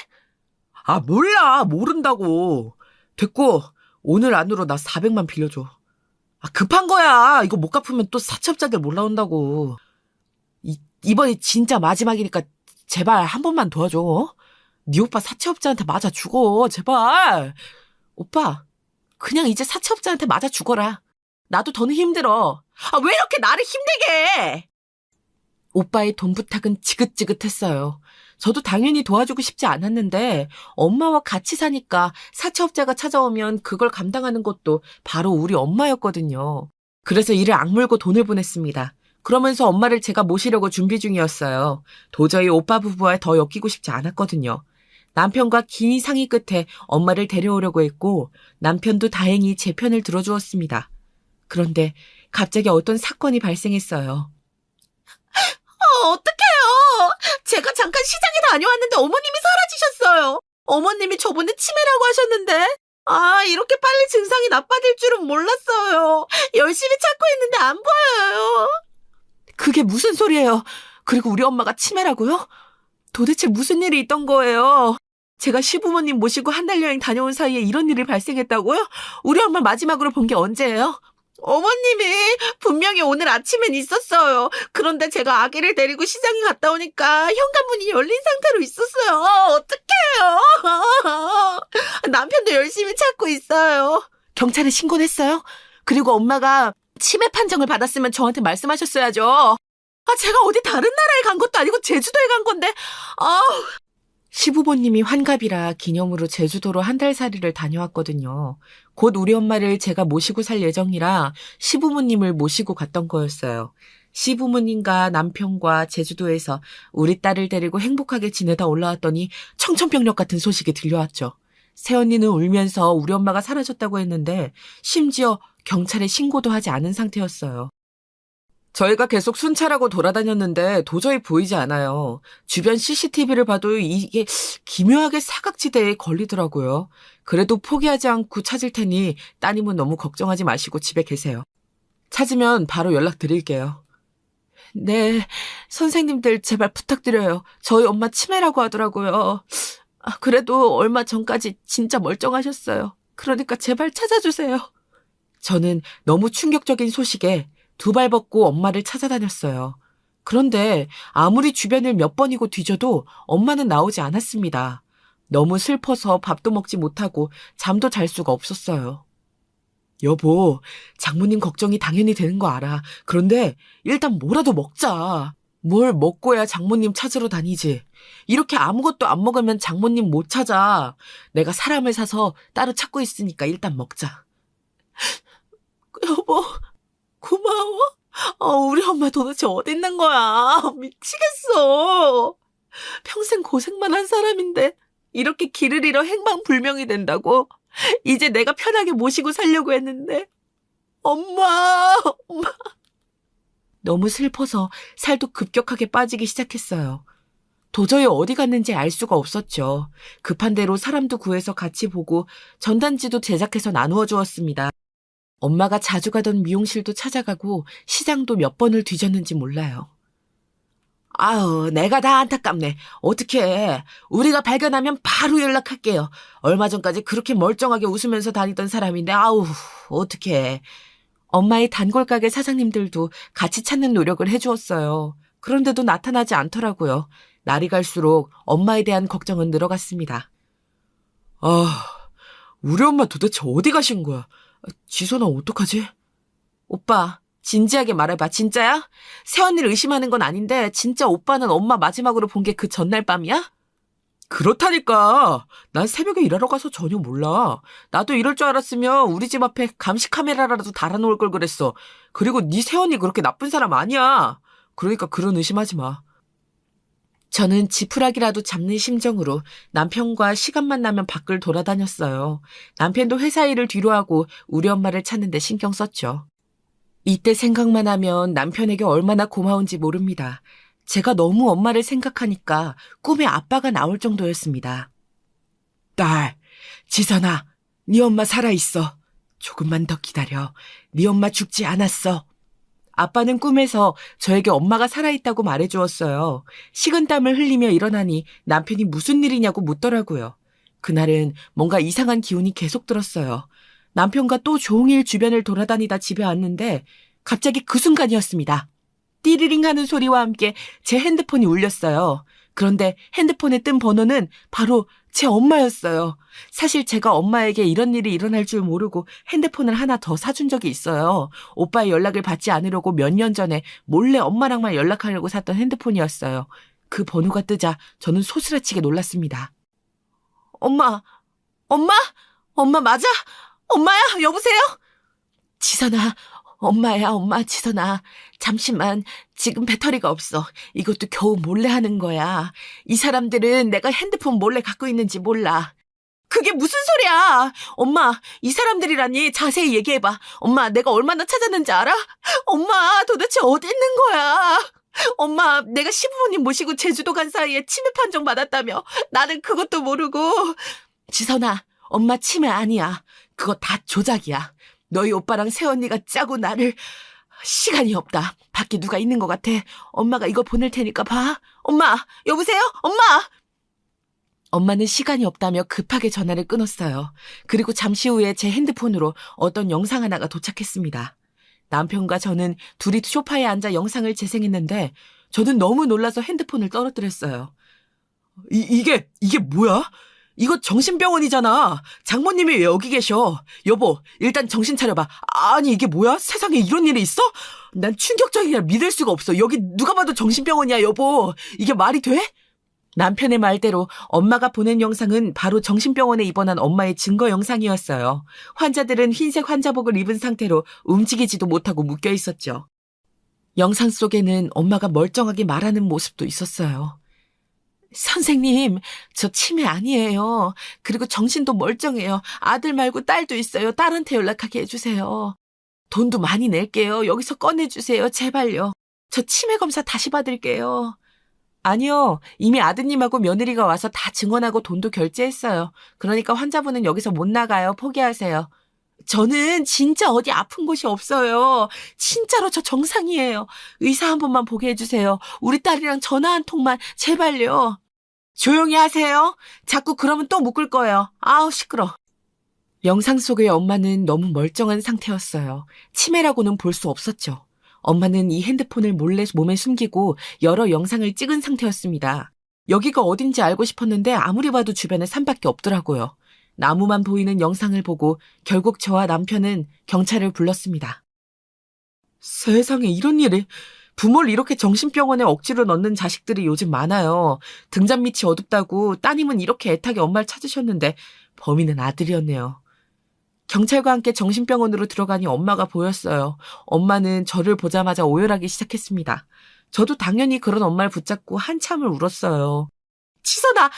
아, 몰라. 모른다고. 됐고, 오늘 안으로 나 400만 빌려줘. 아, 급한 거야. 이거 못 갚으면 또 사채업자들 몰라온다고. 이번이 진짜 마지막이니까 제발 한 번만 도와줘. 어? 네 오빠 사채업자한테 맞아 죽어. 제발. 오빠, 그냥 이제 사채업자한테 맞아 죽어라. 나도 더는 힘들어. 아, 왜 이렇게 나를 힘들게 해? 오빠의 돈 부탁은 지긋지긋했어요. 저도 당연히 도와주고 싶지 않았는데 엄마와 같이 사니까 사채업자가 찾아오면 그걸 감당하는 것도 바로 우리 엄마였거든요. 그래서 이를 악물고 돈을 보냈습니다. 그러면서 엄마를 제가 모시려고 준비 중이었어요. 도저히 오빠 부부와 더 엮이고 싶지 않았거든요. 남편과 긴 상의 끝에 엄마를 데려오려고 했고 남편도 다행히 제 편을 들어주었습니다. 그런데 갑자기 어떤 사건이 발생했어요. 어떡해요. 제가 잠깐 시장에 다녀왔는데 어머님이 사라지셨어요. 어머님이 저번에 치매라고 하셨는데 이렇게 빨리 증상이 나빠질 줄은 몰랐어요. 열심히 찾고 있는데 안 보여요. 그게 무슨 소리예요? 그리고 우리 엄마가 치매라고요? 도대체 무슨 일이 있던 거예요? 제가 시부모님 모시고 한 달 여행 다녀온 사이에 이런 일이 발생했다고요? 우리 엄마 마지막으로 본 게 언제예요? 어머님이 분명히 오늘 아침엔 있었어요. 그런데 제가 아기를 데리고 시장에 갔다 오니까 현관문이 열린 상태로 있었어요. 어떡해요? 남편도 열심히 찾고 있어요. 경찰에 신고했어요? 그리고 엄마가 치매 판정을 받았으면 저한테 말씀하셨어야죠. 제가 어디 다른 나라에 간 것도 아니고 제주도에 간 건데. 시부모님이 환갑이라 기념으로 제주도로 한 달 살이를 다녀왔거든요. 곧 우리 엄마를 제가 모시고 살 예정이라 시부모님을 모시고 갔던 거였어요. 시부모님과 남편과 제주도에서 우리 딸을 데리고 행복하게 지내다 올라왔더니 청천벽력 같은 소식이 들려왔죠. 새언니는 울면서 우리 엄마가 사라졌다고 했는데 심지어 경찰에 신고도 하지 않은 상태였어요. 저희가 계속 순찰하고 돌아다녔는데 도저히 보이지 않아요. 주변 CCTV를 봐도 이게 기묘하게 사각지대에 걸리더라고요. 그래도 포기하지 않고 찾을 테니 따님은 너무 걱정하지 마시고 집에 계세요. 찾으면 바로 연락드릴게요. 네, 선생님들 제발 부탁드려요. 저희 엄마 치매라고 하더라고요. 그래도 얼마 전까지 진짜 멀쩡하셨어요. 그러니까 제발 찾아주세요. 저는 너무 충격적인 소식에 두 발 벗고 엄마를 찾아다녔어요. 그런데 아무리 주변을 몇 번이고 뒤져도 엄마는 나오지 않았습니다. 너무 슬퍼서 밥도 먹지 못하고 잠도 잘 수가 없었어요. 여보, 장모님 걱정이 당연히 되는 거 알아. 그런데 일단 뭐라도 먹자. 뭘 먹고야 장모님 찾으러 다니지. 이렇게 아무것도 안 먹으면 장모님 못 찾아. 내가 사람을 사서 따로 찾고 있으니까 일단 먹자. 여보, 고마워. 우리 엄마 도대체 어디 있는 거야? 미치겠어. 평생 고생만 한 사람인데 이렇게 길을 잃어 행방불명이 된다고? 이제 내가 편하게 모시고 살려고 했는데. 엄마. 너무 슬퍼서 살도 급격하게 빠지기 시작했어요. 도저히 어디 갔는지 알 수가 없었죠. 급한 대로 사람도 구해서 같이 보고 전단지도 제작해서 나누어 주었습니다. 엄마가 자주 가던 미용실도 찾아가고 시장도 몇 번을 뒤졌는지 몰라요. 내가 다 안타깝네. 어떡해. 우리가 발견하면 바로 연락할게요. 얼마 전까지 그렇게 멀쩡하게 웃으면서 다니던 사람인데 어떡해. 엄마의 단골가게 사장님들도 같이 찾는 노력을 해주었어요. 그런데도 나타나지 않더라고요. 날이 갈수록 엄마에 대한 걱정은 늘어갔습니다. 우리 엄마 도대체 어디 가신 거야? 지선아, 어떡하지? 오빠, 진지하게 말해봐. 진짜야? 새언니를 의심하는 건 아닌데 진짜 오빠는 엄마 마지막으로 본 게 그 전날 밤이야? 그렇다니까. 난 새벽에 일하러 가서 전혀 몰라. 나도 이럴 줄 알았으면 우리 집 앞에 감시 카메라라도 달아놓을 걸 그랬어. 그리고 네 새언니 그렇게 나쁜 사람 아니야. 그러니까 그런 의심하지 마. 저는 지푸라기라도 잡는 심정으로 남편과 시간만 나면 밖을 돌아다녔어요. 남편도 회사 일을 뒤로하고 우리 엄마를 찾는 데 신경 썼죠. 이때 생각만 하면 남편에게 얼마나 고마운지 모릅니다. 제가 너무 엄마를 생각하니까 꿈에 아빠가 나올 정도였습니다. 딸, 지선아, 네 엄마 살아있어. 조금만 더 기다려. 네 엄마 죽지 않았어. 아빠는 꿈에서 저에게 엄마가 살아있다고 말해주었어요. 식은땀을 흘리며 일어나니 남편이 무슨 일이냐고 묻더라고요. 그날은 뭔가 이상한 기운이 계속 들었어요. 남편과 또 종일 주변을 돌아다니다 집에 왔는데 갑자기 그 순간이었습니다. 띠리링 하는 소리와 함께 제 핸드폰이 울렸어요. 그런데 핸드폰에 뜬 번호는 바로 제 엄마였어요. 사실 제가 엄마에게 이런 일이 일어날 줄 모르고 핸드폰을 하나 더 사준 적이 있어요. 오빠의 연락을 받지 않으려고 몇 년 전에 몰래 엄마랑만 연락하려고 샀던 핸드폰이었어요. 그 번호가 뜨자 저는 소스라치게 놀랐습니다. 엄마, 엄마? 엄마 맞아? 엄마야, 여보세요? 지선아, 엄마야, 엄마, 지선아. 잠시만, 지금 배터리가 없어. 이것도 겨우 몰래 하는 거야. 이 사람들은 내가 핸드폰 몰래 갖고 있는지 몰라. 그게 무슨 소리야? 엄마, 이 사람들이라니 자세히 얘기해봐. 엄마, 내가 얼마나 찾았는지 알아? 엄마, 도대체 어디 있는 거야? 엄마, 내가 시부모님 모시고 제주도 간 사이에 치매 판정 받았다며. 나는 그것도 모르고. 지선아, 엄마 치매 아니야. 그거 다 조작이야. 너희 오빠랑 새언니가 짜고 나를. 시간이 없다. 밖에 누가 있는 것 같아. 엄마가 이거 보낼 테니까 봐. 엄마, 여보세요? 엄마! 엄마는 시간이 없다며 급하게 전화를 끊었어요. 그리고 잠시 후에 제 핸드폰으로 어떤 영상 하나가 도착했습니다. 남편과 저는 둘이 소파에 앉아 영상을 재생했는데 저는 너무 놀라서 핸드폰을 떨어뜨렸어요. 이게 뭐야? 이거 정신병원이잖아. 장모님이 왜 여기 계셔? 여보, 일단 정신 차려봐. 아니, 이게 뭐야? 세상에 이런 일이 있어? 난 충격적이라 믿을 수가 없어. 여기 누가 봐도 정신병원이야, 여보. 이게 말이 돼? 남편의 말대로 엄마가 보낸 영상은 바로 정신병원에 입원한 엄마의 증거 영상이었어요. 환자들은 흰색 환자복을 입은 상태로 움직이지도 못하고 묶여 있었죠. 영상 속에는 엄마가 멀쩡하게 말하는 모습도 있었어요. 선생님, 저 치매 아니에요. 그리고 정신도 멀쩡해요. 아들 말고 딸도 있어요. 딸한테 연락하게 해주세요. 돈도 많이 낼게요. 여기서 꺼내주세요. 제발요. 저 치매 검사 다시 받을게요. 아니요. 이미 아드님하고 며느리가 와서 다 증언하고 돈도 결제했어요. 그러니까 환자분은 여기서 못 나가요. 포기하세요. 저는 진짜 어디 아픈 곳이 없어요. 진짜로 저 정상이에요. 의사 한 번만 보게 해주세요. 우리 딸이랑 전화 한 통만 제발요. 조용히 하세요. 자꾸 그러면 또 묶을 거예요. 아우 시끄러. 영상 속의 엄마는 너무 멀쩡한 상태였어요. 치매라고는 볼 수 없었죠. 엄마는 이 핸드폰을 몰래 몸에 숨기고 여러 영상을 찍은 상태였습니다. 여기가 어딘지 알고 싶었는데 아무리 봐도 주변에 산밖에 없더라고요. 나무만 보이는 영상을 보고 결국 저와 남편은 경찰을 불렀습니다. 세상에 이런 일이. 부모를 이렇게 정신병원에 억지로 넣는 자식들이 요즘 많아요. 등잔 밑이 어둡다고 따님은 이렇게 애타게 엄마를 찾으셨는데 범인은 아들이었네요. 경찰과 함께 정신병원으로 들어가니 엄마가 보였어요. 엄마는 저를 보자마자 오열하기 시작했습니다. 저도 당연히 그런 엄마를 붙잡고 한참을 울었어요. 치선아,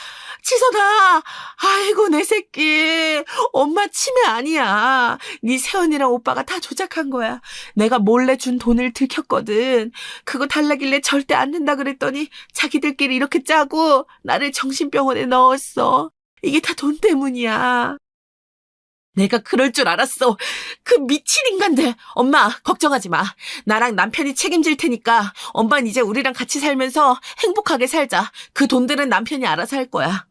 치선아, 아이고 내 새끼, 엄마 치매 아니야. 네 새언니랑 오빠가 다 조작한 거야. 내가 몰래 준 돈을 들켰거든. 그거 달라길래 절대 안 된다 그랬더니 자기들끼리 이렇게 짜고 나를 정신병원에 넣었어. 이게 다 돈 때문이야. 내가 그럴 줄 알았어. 그 미친 인간들. 엄마, 걱정하지 마. 나랑 남편이 책임질 테니까 엄마는 이제 우리랑 같이 살면서 행복하게 살자. 그 돈들은 남편이 알아서 할 거야.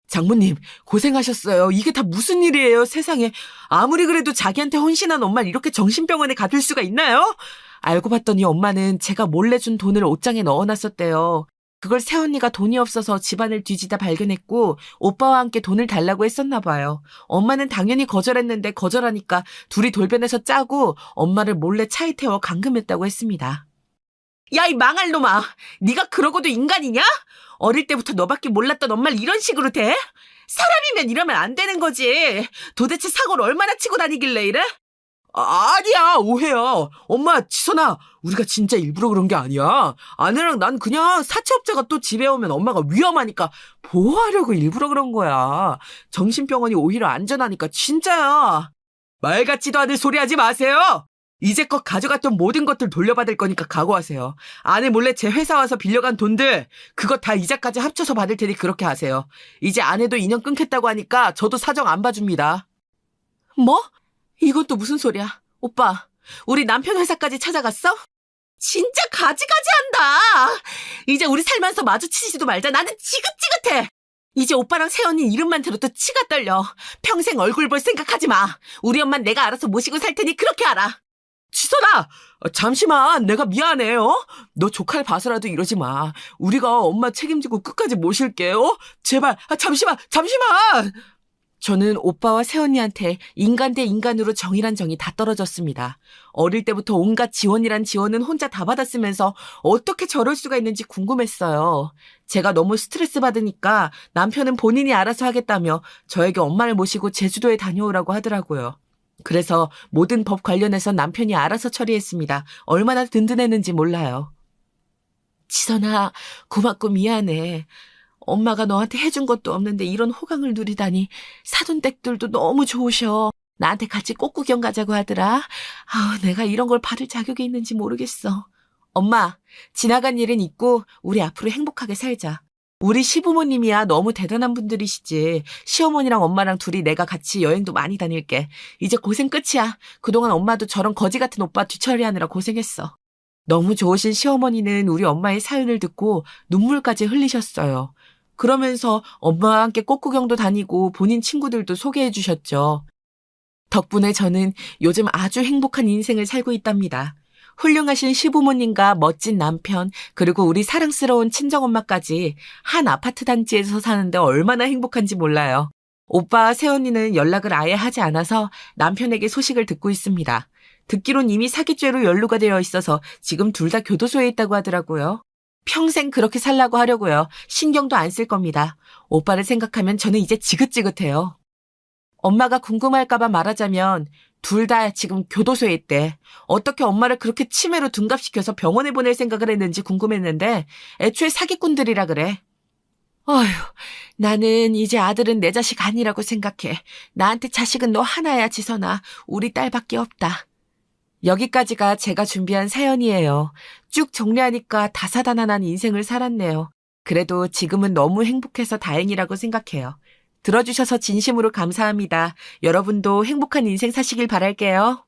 장모님, 고생하셨어요. 이게 다 무슨 일이에요, 세상에. 아무리 그래도 자기한테 헌신한 엄마를 이렇게 정신병원에 가둘 수가 있나요? 알고 봤더니 엄마는 제가 몰래 준 돈을 옷장에 넣어놨었대요. 그걸 새언니가 돈이 없어서 집안을 뒤지다 발견했고 오빠와 함께 돈을 달라고 했었나 봐요. 엄마는 당연히 거절했는데 거절하니까 둘이 돌변해서 짜고 엄마를 몰래 차에 태워 감금했다고 했습니다. 야, 이 망할 놈아. 네가 그러고도 인간이냐? 어릴 때부터 너밖에 몰랐던 엄마를 이런 식으로 대? 사람이면 이러면 안 되는 거지. 도대체 사고를 얼마나 치고 다니길래 이래? 아니야, 오해야. 엄마, 지선아, 우리가 진짜 일부러 그런 게 아니야. 아내랑 난 그냥 사채업자가 또 집에 오면 엄마가 위험하니까 보호하려고 일부러 그런 거야. 정신병원이 오히려 안전하니까 진짜야. 말 같지도 않은 소리 하지 마세요. 이제껏 가져갔던 모든 것들 돌려받을 거니까 각오하세요. 아내 몰래 제 회사 와서 빌려간 돈들, 그거 다 이자까지 합쳐서 받을 테니 그렇게 하세요. 이제 아내도 인연 끊겠다고 하니까 저도 사정 안 봐줍니다. 뭐? 이건 또 무슨 소리야? 오빠, 우리 남편 회사까지 찾아갔어? 진짜 가지가지한다. 이제 우리 살면서 마주치지도 말자. 나는 지긋지긋해. 이제 오빠랑 세연이 이름만 들어도 치가 떨려. 평생 얼굴 볼 생각하지 마. 우리 엄만 내가 알아서 모시고 살 테니 그렇게 알아. 지선아! 잠시만, 내가 미안해, 너 조카를 봐서라도 이러지 마. 우리가 엄마 책임지고 끝까지 모실게, 제발, 잠시만! 저는 오빠와 새언니한테 인간 대 인간으로 정이란 정이 다 떨어졌습니다. 어릴 때부터 온갖 지원이란 지원은 혼자 다 받았으면서 어떻게 저럴 수가 있는지 궁금했어요. 제가 너무 스트레스 받으니까 남편은 본인이 알아서 하겠다며 저에게 엄마를 모시고 제주도에 다녀오라고 하더라고요. 그래서 모든 법 관련해서 남편이 알아서 처리했습니다. 얼마나 든든했는지 몰라요. 지선아, 고맙고 미안해. 엄마가 너한테 해준 것도 없는데 이런 호강을 누리다니. 사돈댁들도 너무 좋으셔. 나한테 같이 꽃구경 가자고 하더라. 내가 이런 걸 받을 자격이 있는지 모르겠어. 엄마, 지나간 일은 잊고 우리 앞으로 행복하게 살자. 우리 시부모님이야 너무 대단한 분들이시지. 시어머니랑 엄마랑 둘이 내가 같이 여행도 많이 다닐게. 이제 고생 끝이야. 그동안 엄마도 저런 거지 같은 오빠 뒤처리하느라 고생했어. 너무 좋으신 시어머니는 우리 엄마의 사연을 듣고 눈물까지 흘리셨어요. 그러면서 엄마와 함께 꽃구경도 다니고 본인 친구들도 소개해 주셨죠. 덕분에 저는 요즘 아주 행복한 인생을 살고 있답니다. 훌륭하신 시부모님과 멋진 남편, 그리고 우리 사랑스러운 친정엄마까지 한 아파트 단지에서 사는데 얼마나 행복한지 몰라요. 오빠와 새언니는 연락을 아예 하지 않아서 남편에게 소식을 듣고 있습니다. 듣기론 이미 사기죄로 연루가 되어 있어서 지금 둘 다 교도소에 있다고 하더라고요. 평생 그렇게 살라고 하려고요. 신경도 안 쓸 겁니다. 오빠를 생각하면 저는 이제 지긋지긋해요. 엄마가 궁금할까봐 말하자면 둘 다 지금 교도소에 있대. 어떻게 엄마를 그렇게 치매로 둔갑시켜서 병원에 보낼 생각을 했는지 궁금했는데 애초에 사기꾼들이라 그래. 어휴, 나는 이제 아들은 내 자식 아니라고 생각해. 나한테 자식은 너 하나야, 지선아. 우리 딸밖에 없다. 여기까지가 제가 준비한 사연이에요. 쭉 정리하니까 다사다난한 인생을 살았네요. 그래도 지금은 너무 행복해서 다행이라고 생각해요. 들어주셔서 진심으로 감사합니다. 여러분도 행복한 인생 사시길 바랄게요.